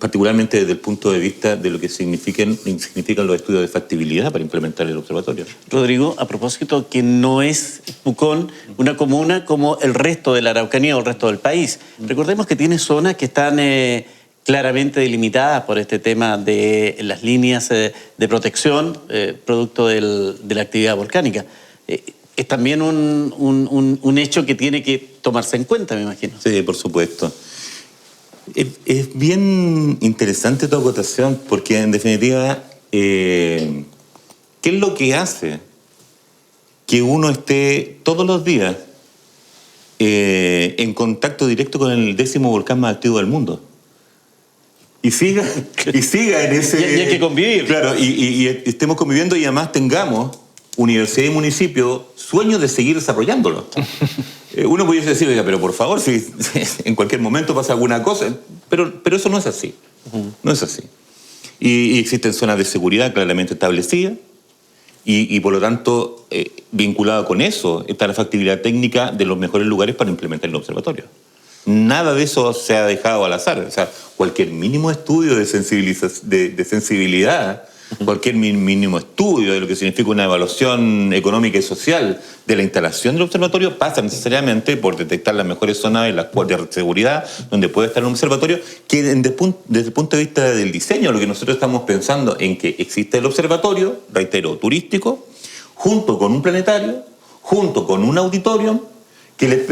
Speaker 5: Particularmente desde el punto de vista de lo que significan los estudios de factibilidad para implementar el observatorio.
Speaker 1: Rodrigo, a propósito, que no es Pucón una comuna como el resto de la Araucanía o el resto del país. Recordemos que tiene zonas que están claramente delimitadas por este tema de las líneas de protección producto de la actividad volcánica. Es también un hecho que tiene que tomarse en cuenta, me imagino.
Speaker 5: Sí, por supuesto. Es bien interesante tu acotación porque, en definitiva, ¿qué es lo que hace que uno esté todos los días en contacto directo con el 10º volcán más activo del mundo? Y siga en ese...
Speaker 1: Y hay que convivir.
Speaker 5: Claro, y estemos conviviendo y además tengamos universidad y municipio sueños de seguir desarrollándolo. Uno pudiese decir, oiga, pero por favor, si en cualquier momento pasa alguna cosa, pero eso no es así. No es así. Y existen zonas de seguridad claramente establecidas y por lo tanto, vinculado con eso, está la factibilidad técnica de los mejores lugares para implementar el observatorio. Nada de eso se ha dejado al azar. O sea, cualquier mínimo estudio de sensibilidad Cualquier mínimo estudio de lo que significa una evaluación económica y social de la instalación del observatorio pasa necesariamente por detectar las mejores zonas de seguridad donde puede estar un observatorio, que desde el punto de vista del diseño, lo que nosotros estamos pensando en que existe el observatorio, reitero, turístico, junto con un planetario, junto con un auditorium,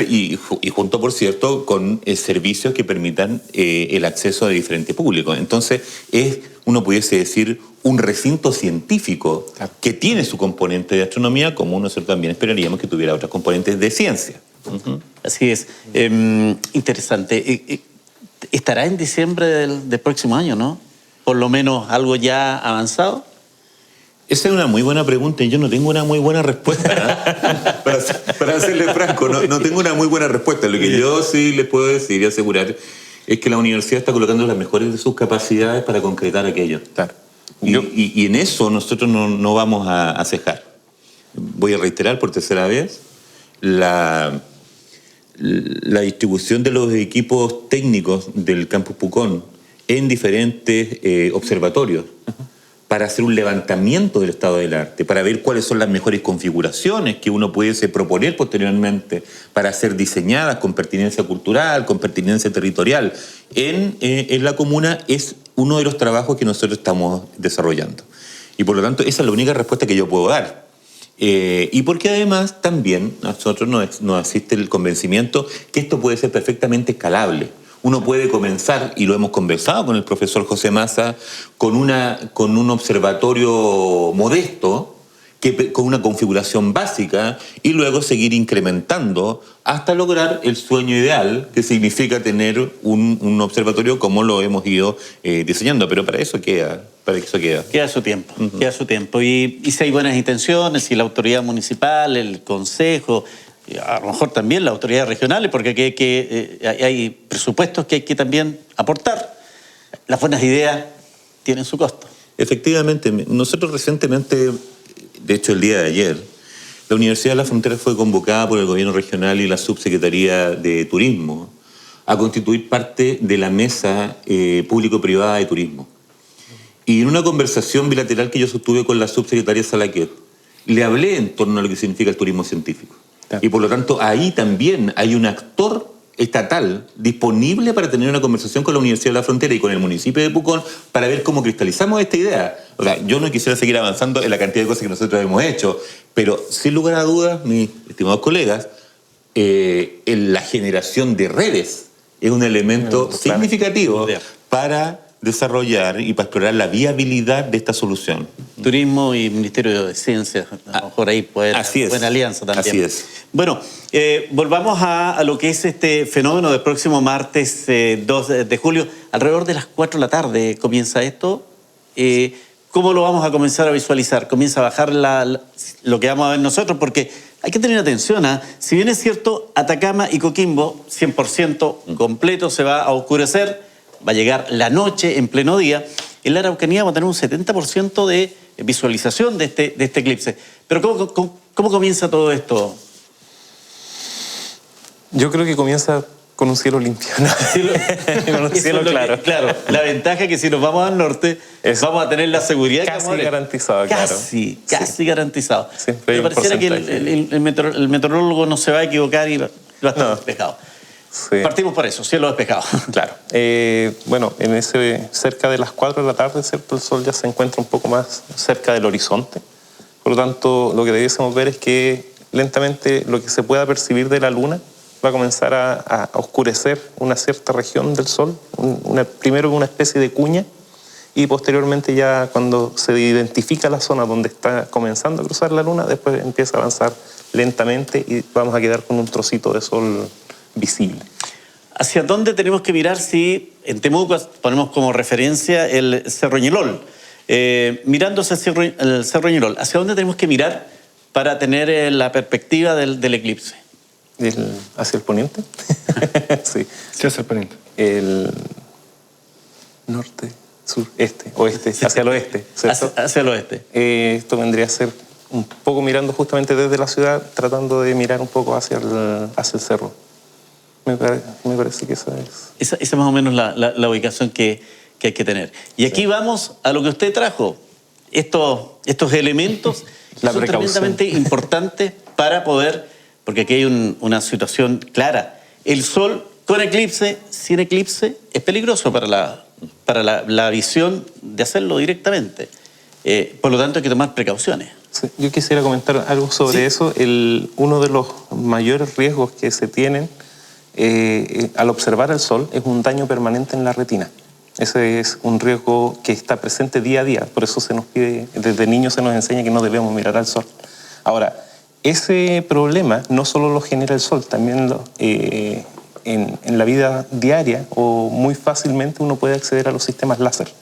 Speaker 5: y junto, por cierto, con servicios que permitan el acceso de diferente público. Entonces, uno pudiese decir, un recinto científico que tiene su componente de astronomía, como nosotros también esperaríamos que tuviera otras componentes de ciencia.
Speaker 1: Así es. Interesante. ¿Estará en diciembre del próximo año, no? Por lo menos algo ya avanzado.
Speaker 5: Esa es una muy buena pregunta y yo no tengo una muy buena respuesta. Para serle franco, no tengo una muy buena respuesta. Lo que yo sí les puedo decir y asegurar es que la universidad está colocando las mejores de sus capacidades para concretar aquello.
Speaker 3: Claro.
Speaker 5: Y en eso nosotros no vamos a cejar. Voy a reiterar por tercera vez, la distribución de los equipos técnicos del Campus Pucón en diferentes observatorios para hacer un levantamiento del estado del arte, para ver cuáles son las mejores configuraciones que uno pudiese proponer posteriormente para ser diseñadas con pertinencia cultural, con pertinencia territorial en la comuna, es uno de los trabajos que nosotros estamos desarrollando. Y por lo tanto, esa es la única respuesta que yo puedo dar. Y porque además también a nosotros nos asiste el convencimiento que esto puede ser perfectamente escalable. Uno puede comenzar, y lo hemos conversado con el profesor José Massa, con un observatorio modesto, con una configuración básica, y luego seguir incrementando hasta lograr el sueño ideal, que significa tener un observatorio como lo hemos ido diseñando. Pero para eso queda.
Speaker 1: Queda su tiempo, queda su tiempo. Y si hay buenas intenciones, si la autoridad municipal, el consejo, a lo mejor también las autoridades regionales, porque aquí hay presupuestos que hay que también aportar. Las buenas ideas tienen su costo.
Speaker 5: Efectivamente, nosotros recientemente, de hecho el día de ayer, la Universidad de la Frontera fue convocada por el gobierno regional y la Subsecretaría de Turismo a constituir parte de la mesa público-privada de turismo. Y en una conversación bilateral que yo sostuve con la subsecretaria Salaquet, le hablé en torno a lo que significa el turismo científico. Y por lo tanto, ahí también hay un actor estatal disponible para tener una conversación con la Universidad de la Frontera y con el municipio de Pucón para ver cómo cristalizamos esta idea. O sea, yo no quisiera seguir avanzando en la cantidad de cosas que nosotros hemos hecho, pero sin lugar a dudas, mis estimados colegas, en la generación de redes es un elemento significativo para desarrollar y para explorar la viabilidad de esta solución.
Speaker 1: Turismo y Ministerio de Ciencias, a lo mejor ahí puede haber buena alianza también.
Speaker 5: Así es.
Speaker 1: Bueno, volvamos a lo que es este fenómeno del próximo martes 2 de julio. Alrededor de las 4 de la tarde comienza esto. ¿Cómo lo vamos a comenzar a visualizar? Comienza a bajar lo que vamos a ver nosotros, porque hay que tener atención. Si bien es cierto, Atacama y Coquimbo, 100% completo, se va a oscurecer, va a llegar la noche en pleno día. En la Araucanía va a tener un 70% de visualización de este eclipse. Pero ¿cómo comienza todo esto?
Speaker 3: Yo creo que comienza con un cielo limpio, ¿no? Con un cielo claro.
Speaker 1: Claro, la ventaja es que si nos vamos al norte, vamos a tener la seguridad.
Speaker 3: Casi garantizado, claro.
Speaker 1: Casi garantizado.
Speaker 3: Pero
Speaker 1: pareciera que el meteorólogo no se va a equivocar y va a estar despejado. Sí. Partimos por eso, cielo despejado.
Speaker 3: Claro. Bueno, cerca de las 4 de la tarde, ¿cierto? El sol ya se encuentra un poco más cerca del horizonte. Por lo tanto, lo que debiésemos ver es que lentamente lo que se pueda percibir de la luna va a comenzar a oscurecer una cierta región del sol, primero una especie de cuña, y posteriormente ya cuando se identifica la zona donde está comenzando a cruzar la luna, después empieza a avanzar lentamente y vamos a quedar con un trocito de sol visible.
Speaker 1: ¿Hacia dónde tenemos que mirar si en Temuco ponemos como referencia el Cerro Ñelol? Mirando hacia el Cerro Ñelol, ¿hacia dónde tenemos que mirar para tener la perspectiva del eclipse?
Speaker 3: ¿Hacia el poniente? Sí.
Speaker 4: Sí, hacia el poniente.
Speaker 3: El norte, sur, este, oeste, hacia el oeste, ¿cierto?
Speaker 1: Hacia el oeste.
Speaker 3: Esto vendría a ser un poco mirando justamente desde la ciudad, tratando de mirar un poco hacia el cerro. Me parece que esa es.
Speaker 1: Esa es más o menos la ubicación que hay que tener. Y aquí vamos a lo que usted trajo. estos elementos que
Speaker 3: La
Speaker 1: son
Speaker 3: precaución.
Speaker 1: tremendamente importantes para poder, porque aquí hay una situación clara. El sol con eclipse, sin eclipse, es peligroso para la visión de hacerlo directamente. Por lo tanto, hay que tomar precauciones.
Speaker 3: Sí, yo quisiera comentar algo sobre eso. Uno de los mayores riesgos que se tienen al observar el sol es un daño permanente en la retina. Ese es un riesgo que está presente día a día. Por eso se nos pide, desde niños se nos enseña que no debemos mirar al sol. Ahora, ese problema no solo lo genera el sol, también en la vida diaria o muy fácilmente uno puede acceder a los sistemas láser.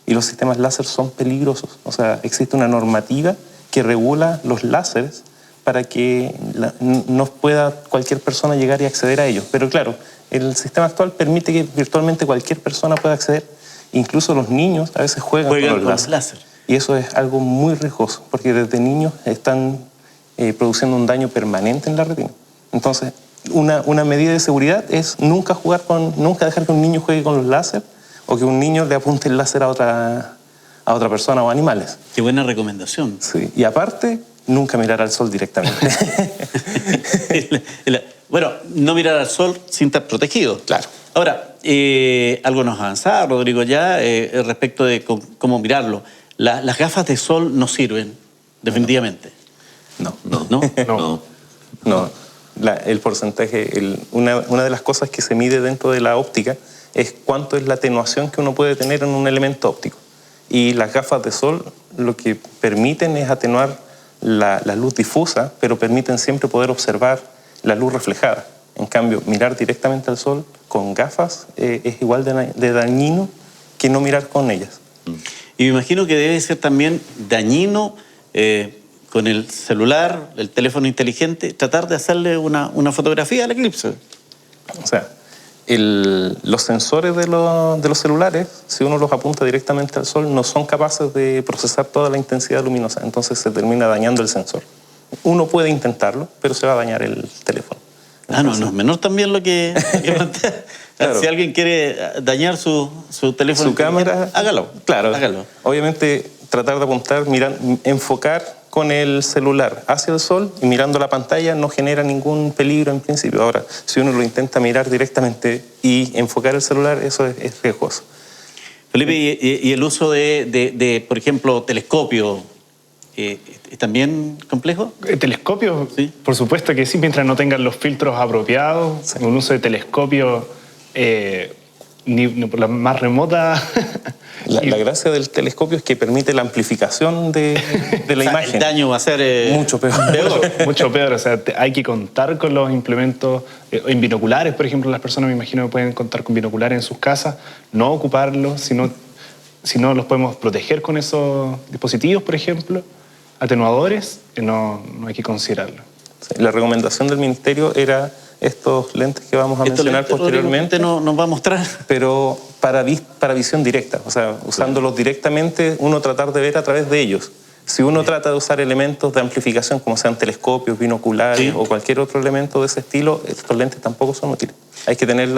Speaker 3: Y los sistemas láser son peligrosos. O sea, existe una normativa que regula los láseres para que no pueda cualquier persona llegar y acceder a ellos. Pero claro, el sistema actual permite que virtualmente cualquier persona pueda acceder, incluso los niños a veces juegan con los láser. Y eso es algo muy riesgoso, porque desde niños están produciendo un daño permanente en la retina. Entonces, una medida de seguridad es nunca dejar que un niño juegue con los láser o que un niño le apunte el láser a otra persona o animales.
Speaker 1: Qué buena recomendación.
Speaker 3: Sí. Y aparte, nunca mirar al sol directamente.
Speaker 1: Bueno, no mirar al sol sin estar protegido.
Speaker 3: Claro.
Speaker 1: Ahora, algo nos avanzaba, Rodrigo, ya respecto de cómo mirarlo. Las gafas de sol no sirven, definitivamente.
Speaker 3: No. El porcentaje, una de las cosas que se mide dentro de la óptica es cuánto es la atenuación que uno puede tener en un elemento óptico. Y las gafas de sol lo que permiten es atenuar la luz difusa, pero permiten siempre poder observar la luz reflejada. En cambio, mirar directamente al sol con gafas es igual de dañino que no mirar con ellas.
Speaker 1: Y me imagino que debe ser también dañino con el celular, el teléfono inteligente, tratar de hacerle una fotografía al eclipse.
Speaker 3: O sea, los sensores de los celulares, si uno los apunta directamente al sol, no son capaces de procesar toda la intensidad luminosa, entonces se termina dañando el sensor. Uno puede intentarlo, pero se va a dañar el teléfono. Entonces,
Speaker 1: no es menor también lo que plantea. Claro. Si alguien quiere dañar su teléfono,
Speaker 3: su cámara,
Speaker 1: hágalo.
Speaker 3: Claro,
Speaker 1: hágalo.
Speaker 3: Obviamente tratar de apuntar, enfocar con el celular hacia el sol y mirando la pantalla no genera ningún peligro en principio. Ahora, si uno lo intenta mirar directamente y enfocar el celular, eso es riesgoso.
Speaker 1: Felipe, ¿y el uso de, por ejemplo, telescopio, es también complejo?
Speaker 4: ¿Telescopio?
Speaker 1: Sí.
Speaker 4: Por supuesto que sí, mientras no tengan los filtros apropiados, sí. Un uso de telescopio ni por la más remota.
Speaker 3: La gracia del telescopio es que permite la amplificación de la imagen.
Speaker 1: El daño va a ser
Speaker 3: mucho peor.
Speaker 4: Mucho peor. O sea, hay que contar con los implementos en binoculares, por ejemplo. Las personas, me imagino, que pueden contar con binoculares en sus casas, no ocuparlos, sino los podemos proteger con esos dispositivos, por ejemplo, atenuadores, no hay que considerarlo.
Speaker 3: Sí, la recomendación del Ministerio era estos lentes que vamos a mencionar posteriormente.
Speaker 1: Nos va a mostrar.
Speaker 3: Pero para visión directa, o sea, usándolos directamente, uno tratar de ver a través de ellos. Si uno trata de usar elementos de amplificación, como sean telescopios, binoculares o cualquier otro elemento de ese estilo, estos lentes tampoco son útiles. Hay que tener,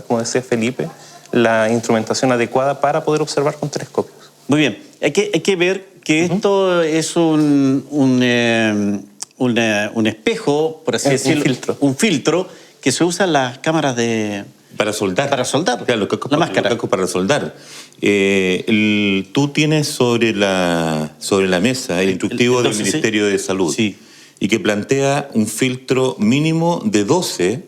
Speaker 3: como decía Felipe, la instrumentación adecuada para poder observar con telescopios.
Speaker 1: Muy bien. Hay que ver que esto es un espejo, por así decirlo, un filtro que se usa en las cámaras de...
Speaker 5: Para soldar.
Speaker 1: Para soldar.
Speaker 5: Claro,
Speaker 1: la máscara.
Speaker 5: Los cascos para soldar. Tú tienes sobre la mesa el instructivo del Ministerio de Salud.
Speaker 1: Sí.
Speaker 5: Y que plantea un filtro mínimo de 12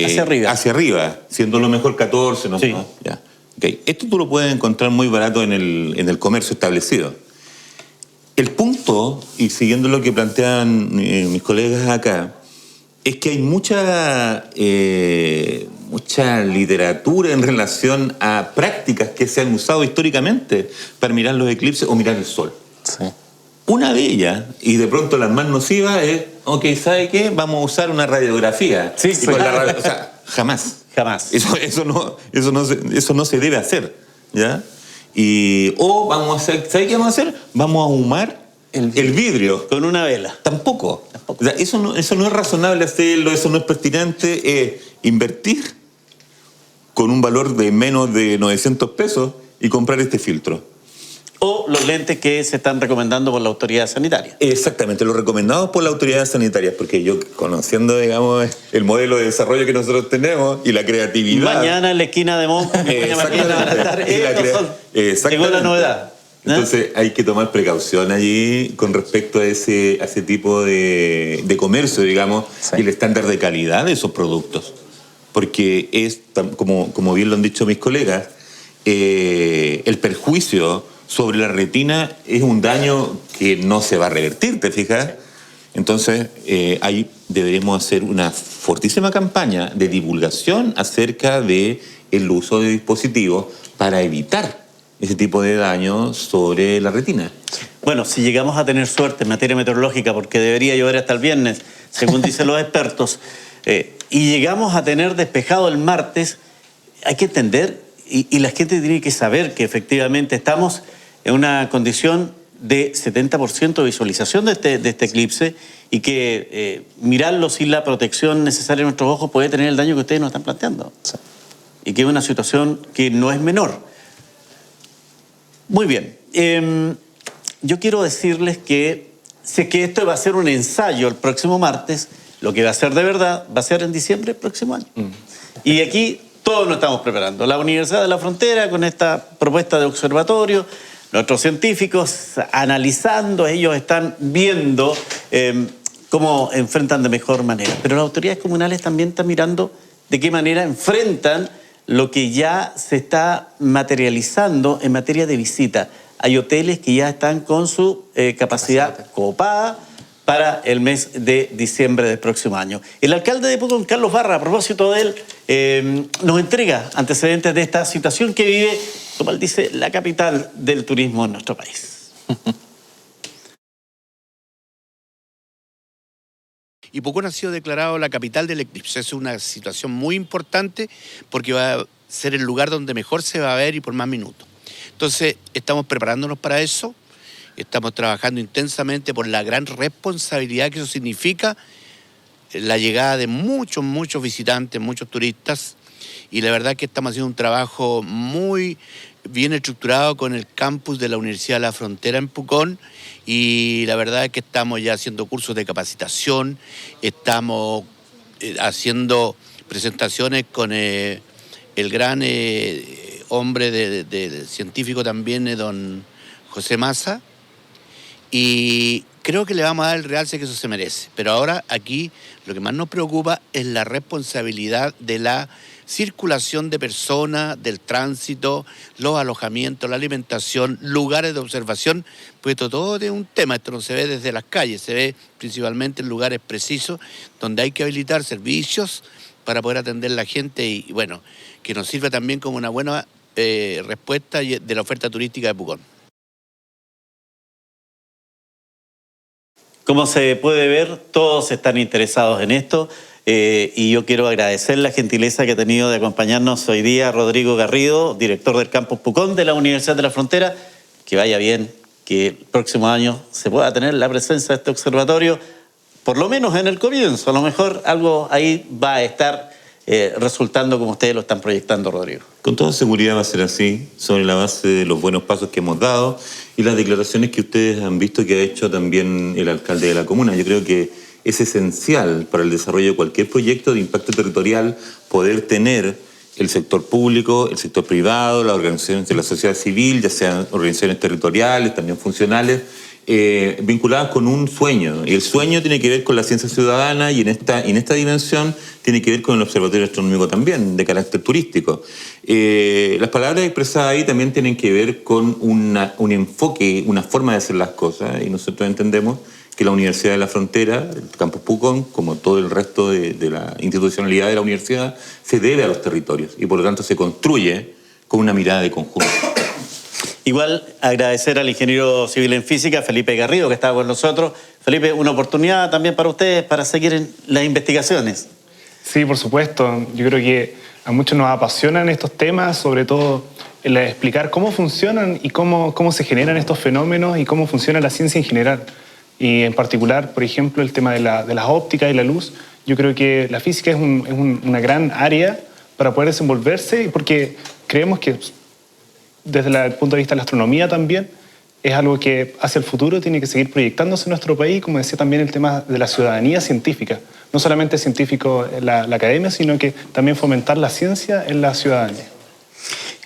Speaker 5: hacia arriba, siendo lo mejor 14, ¿no?
Speaker 1: Sí.
Speaker 5: Ya. Okay. Esto tú lo puedes encontrar muy barato en el comercio establecido. El punto, y siguiendo lo que plantean mis colegas acá, es que hay mucha literatura en relación a prácticas que se han usado históricamente para mirar los eclipses o mirar el sol.
Speaker 3: Sí.
Speaker 5: Una de ellas, y de pronto la más nociva, es, ¿sabe qué? Vamos a usar una radiografía.
Speaker 1: Sí.
Speaker 5: O sea, jamás. Eso no se debe hacer, ¿ya? Vamos a hacer, ¿sabe qué vamos a hacer? Vamos a ahumar el vidrio.
Speaker 1: Con una vela.
Speaker 5: Tampoco. O sea, eso no es razonable hacerlo, eso no es pertinente. Invertir con un valor de menos de 900 pesos y comprar este filtro.
Speaker 1: o los lentes que se están recomendando por la autoridad sanitaria.
Speaker 5: Exactamente, los recomendados por la autoridad sanitaria, porque yo, conociendo, digamos, el modelo de desarrollo que nosotros tenemos y la creatividad...
Speaker 1: Mañana en la esquina de Montt, mañana van a estar... Llegó la novedad.
Speaker 5: Entonces hay que tomar precaución allí con respecto a ese tipo de comercio, digamos, sí, y el estándar de calidad de esos productos. Porque es, como bien lo han dicho mis colegas, el perjuicio sobre la retina es un daño que no se va a revertir, ¿te fijas? Entonces, ahí deberemos hacer una fortísima campaña de divulgación acerca del uso de dispositivos para evitar ese tipo de daño sobre la retina.
Speaker 1: Bueno, si llegamos a tener suerte en materia meteorológica, porque debería llover hasta el viernes, según dicen los expertos, y llegamos a tener despejado el martes, hay que entender, y la gente tiene que saber que efectivamente estamos en una condición de 70% de visualización de este eclipse y que mirarlo sin la protección necesaria en nuestros ojos puede tener el daño que ustedes nos están planteando. Sí. Y que es una situación que no es menor. Muy bien. Yo quiero decirles que sé que esto va a ser un ensayo el próximo martes. Lo que va a ser de verdad va a ser en diciembre del próximo año. Y aquí todos nos estamos preparando. La Universidad de la Frontera con esta propuesta de observatorio, nuestros científicos analizando, ellos están viendo cómo enfrentan de mejor manera. Pero las autoridades comunales también están mirando de qué manera enfrentan lo que ya se está materializando en materia de visita. Hay hoteles que ya están con su capacidad copada para el mes de diciembre del próximo año. El alcalde de Pucón, Carlos Barra, a propósito de él, nos entrega antecedentes de esta situación que vive, como él dice, la capital del turismo en nuestro país.
Speaker 6: Y Pucón ha sido declarado la capital del eclipse. Es una situación muy importante porque va a ser el lugar donde mejor se va a ver y por más minutos. Entonces, estamos preparándonos para eso. Estamos trabajando intensamente por la gran responsabilidad que eso significa, la llegada de muchos visitantes, muchos turistas, y la verdad que estamos haciendo un trabajo muy bien estructurado con el campus de la Universidad de la Frontera en Pucón, y la verdad es que estamos ya haciendo cursos de capacitación, estamos haciendo presentaciones con el gran hombre científico también, don José Massa, y creo que le vamos a dar el realce que eso se merece. Pero ahora aquí lo que más nos preocupa es la responsabilidad de la circulación de personas, del tránsito, los alojamientos, la alimentación, lugares de observación, pues todo es un tema. Esto no se ve desde las calles, se ve principalmente en lugares precisos donde hay que habilitar servicios para poder atender a la gente y bueno, que nos sirva también como una buena respuesta de la oferta turística de Pucón.
Speaker 1: Como se puede ver, todos están interesados en esto y yo quiero agradecer la gentileza que ha tenido de acompañarnos hoy día Rodrigo Garrido, director del Campus Pucón de la Universidad de la Frontera. Que vaya bien, que el próximo año se pueda tener la presencia de este observatorio, por lo menos en el comienzo. A lo mejor algo ahí va a estar resultando como ustedes lo están proyectando, Rodrigo.
Speaker 5: Con toda seguridad va a ser así, sobre la base de los buenos pasos que hemos dado y las declaraciones que ustedes han visto que ha hecho también el alcalde de la comuna. Yo creo que es esencial para el desarrollo de cualquier proyecto de impacto territorial poder tener el sector público, el sector privado, las organizaciones de la sociedad civil, ya sean organizaciones territoriales, también funcionales, vinculadas con un sueño. Y el sueño tiene que ver con la ciencia ciudadana y en esta dimensión tiene que ver con el observatorio astronómico también, de carácter turístico. Las palabras expresadas ahí también tienen que ver con un enfoque, una forma de hacer las cosas, y nosotros entendemos que la Universidad de la Frontera, el Campus Pucón, como todo el resto de la institucionalidad de la universidad, se debe a los territorios y por lo tanto se construye con una mirada de conjunto.
Speaker 1: Igual agradecer al ingeniero civil en física, Felipe Garrido, que estaba con nosotros. Felipe, una oportunidad también para ustedes para seguir en las investigaciones.
Speaker 4: Sí, por supuesto. Yo creo que a muchos nos apasionan estos temas, sobre todo el explicar cómo funcionan y cómo se generan estos fenómenos y cómo funciona la ciencia en general. Y en particular, por ejemplo, el tema de las ópticas y la luz. Yo creo que la física es una gran área para poder desenvolverse, porque creemos que desde el punto de vista de la astronomía también, es algo que hacia el futuro tiene que seguir proyectándose en nuestro país, como decía también el tema de la ciudadanía científica. No solamente científico en la academia, sino que también fomentar la ciencia en la ciudadanía.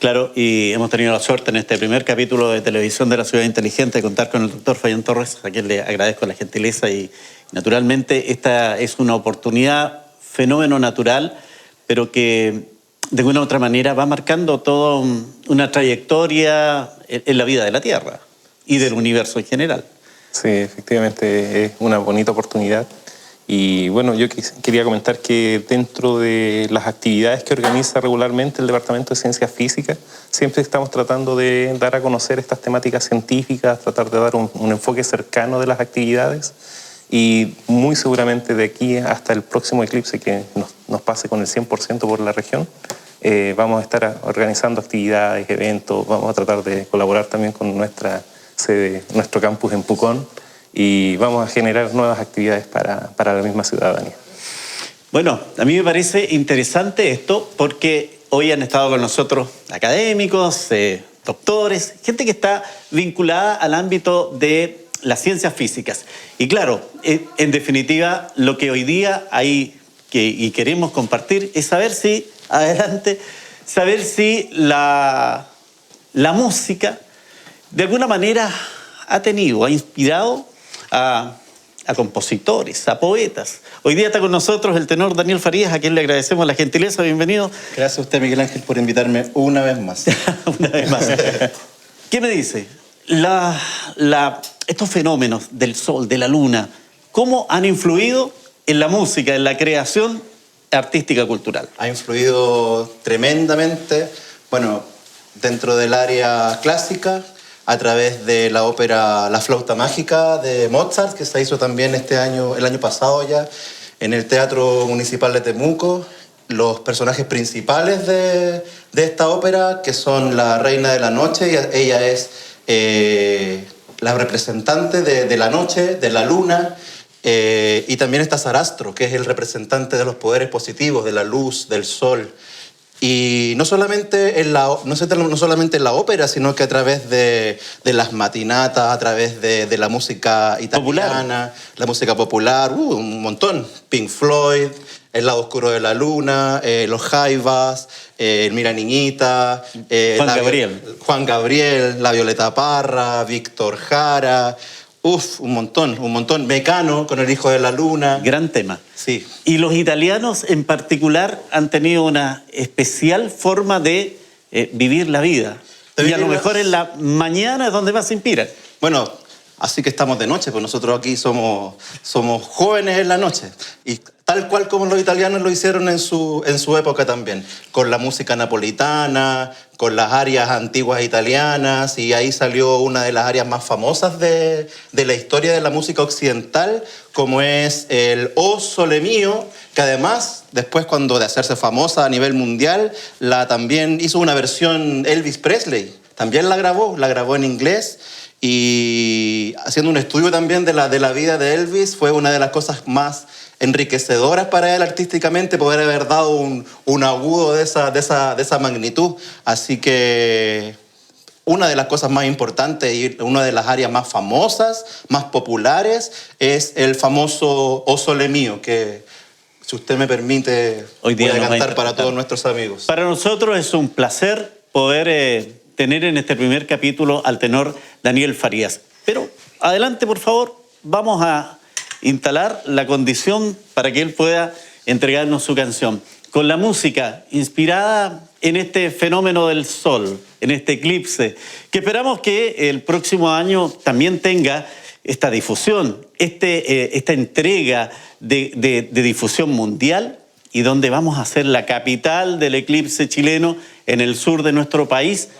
Speaker 1: Claro, y hemos tenido la suerte en este primer capítulo de televisión de la Ciudad Inteligente de contar con el doctor Fabián Torres, a quien le agradezco la gentileza y naturalmente esta es una oportunidad, fenómeno natural, pero que de alguna u otra manera va marcando toda una trayectoria en la vida de la Tierra y del universo en general.
Speaker 3: Sí, efectivamente es una bonita oportunidad. Y bueno, yo quería comentar que dentro de las actividades que organiza regularmente el Departamento de Ciencias Físicas, siempre estamos tratando de dar a conocer estas temáticas científicas, tratar de dar un enfoque cercano de las actividades y muy seguramente de aquí hasta el próximo eclipse que nos pase con el 100% por la región, vamos a estar organizando actividades, eventos, vamos a tratar de colaborar también con nuestra sede, nuestro campus en Pucón, y vamos a generar nuevas actividades para la misma ciudadanía.
Speaker 1: Bueno, a mí me parece interesante esto porque hoy han estado con nosotros académicos, doctores, gente que está vinculada al ámbito de las ciencias físicas. Y claro, en definitiva, lo que hoy día hay y queremos compartir es saber si, saber si la música de alguna manera ha inspirado a compositores, a poetas. Hoy día está con nosotros el tenor Daniel Farías, a quien le agradecemos la gentileza. Bienvenido.
Speaker 7: Gracias a usted, Miguel Ángel, por invitarme una vez más.
Speaker 1: Una vez más. ¿Qué me dice? Estos fenómenos del sol, de la luna, ¿cómo han influido en la música, en la creación artística cultural?
Speaker 7: Ha influido tremendamente, bueno, dentro del área clásica, a través de la ópera La Flauta Mágica de Mozart, que se hizo también el año pasado ya, en el Teatro Municipal de Temuco. Los personajes principales de esta ópera, que son la Reina de la Noche, ella es la representante de la noche, de la luna, y también está Sarastro, que es el representante de los poderes positivos, de la luz, del sol. Y no solamente en la ópera, sino que a través de las matinatas, a través de la música italiana, la música popular, un montón. Pink Floyd, El lado oscuro de la luna, los Jaivas, Mira Niñita, Juan Gabriel, la Violeta Parra, Víctor Jara. Un montón. Mecano con El hijo de la luna.
Speaker 1: Gran tema.
Speaker 7: Sí.
Speaker 1: Y los italianos en particular han tenido una especial forma de vivir la vida. Y a lo mejor en la mañana es donde más se inspiran.
Speaker 7: Bueno, así que estamos de noche, pues nosotros aquí somos jóvenes en la noche. Y tal cual como los italianos lo hicieron en su época también, con la música napolitana, con las arias antiguas italianas, y ahí salió una de las arias más famosas de la historia de la música occidental, como es el O Sole Mio, que además, después de hacerse famosa a nivel mundial, también hizo una versión Elvis Presley, también la grabó en inglés, y haciendo un estudio también de la vida de Elvis, fue una de las cosas más enriquecedoras para él artísticamente poder haber dado un agudo de esa magnitud. Así que una de las cosas más importantes y una de las áreas más famosas, más populares, es el famoso O Sole Mio, que, si usted me permite,
Speaker 1: hoy día
Speaker 7: voy a cantar para todos nuestros amigos.
Speaker 1: Para nosotros es un placer poder tener en este primer capítulo al tenor Daniel Farías. Pero adelante, por favor, vamos a instalar la condición para que él pueda entregarnos su canción. Con la música inspirada en este fenómeno del sol, en este eclipse, que esperamos que el próximo año también tenga esta difusión, esta entrega de difusión mundial, y donde vamos a ser la capital del eclipse chileno en el sur de nuestro país.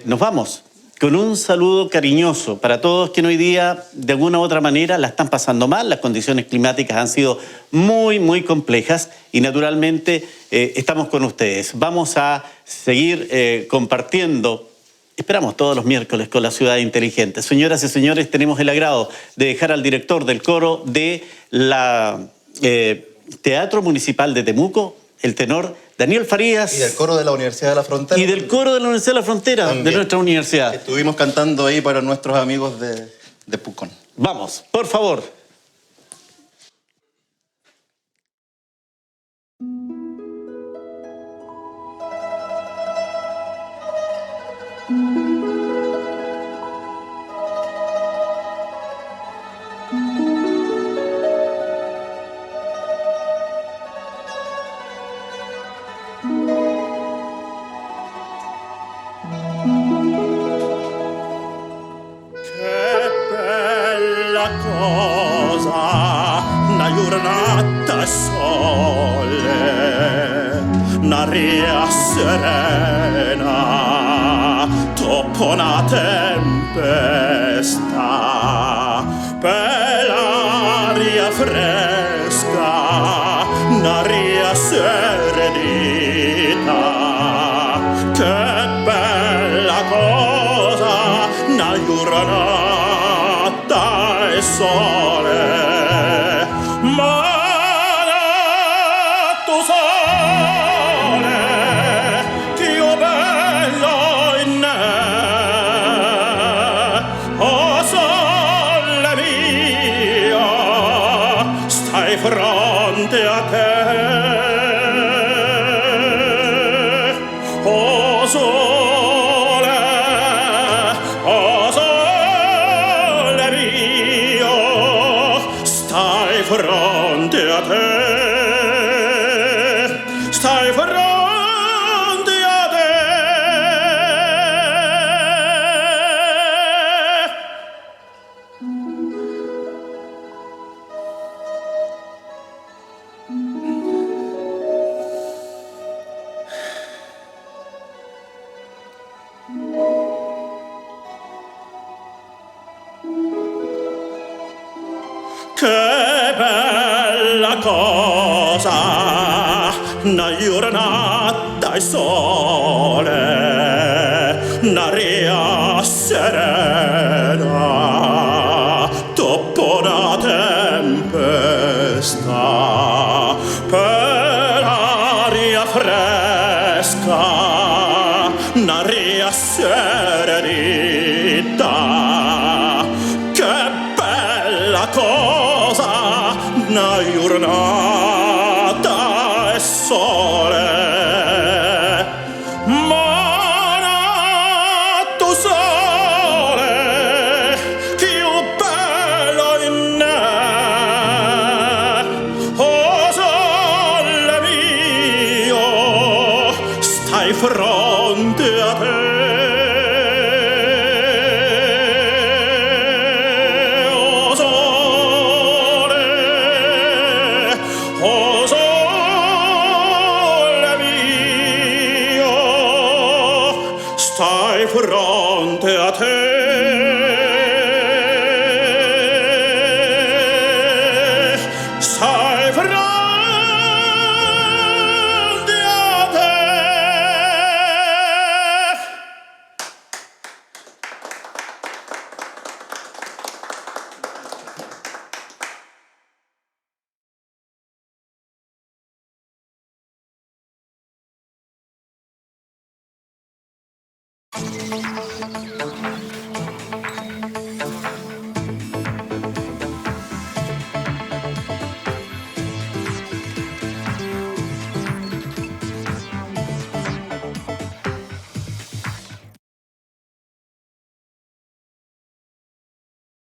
Speaker 1: Nos vamos con un saludo cariñoso para todos que hoy día de alguna u otra manera la están pasando mal. Las condiciones climáticas han sido muy, muy complejas y naturalmente estamos con ustedes. Vamos a seguir compartiendo, esperamos todos los miércoles, con la Ciudad Inteligente. Señoras y señores, tenemos el agrado de dejar al director del coro de la Teatro Municipal de Temuco, el tenor Daniel Farías.
Speaker 7: Y del coro de la Universidad de la Frontera.
Speaker 1: Y del coro de la Universidad de la Frontera,
Speaker 7: También.
Speaker 1: de nuestra universidad.
Speaker 7: Estuvimos cantando ahí para nuestros amigos de Pucón.
Speaker 1: Vamos, por favor.
Speaker 8: Che bella cosa, una giornata sole, un'aria serena, dopo una tempesta, per l'aria fresca, un'aria serenita, che bella cosa, una giornata e sole, ma tu sole, che io bello in me, oh sole mio, stai fronte a te, oh sole, oh sole mio, stai fronte a te, stai fronte a te. Che bella cosa, una giornata e sole, un'aria serena, dopo una tempesta, per aria fresca, un'aria serenita, che bella cosa, una giornata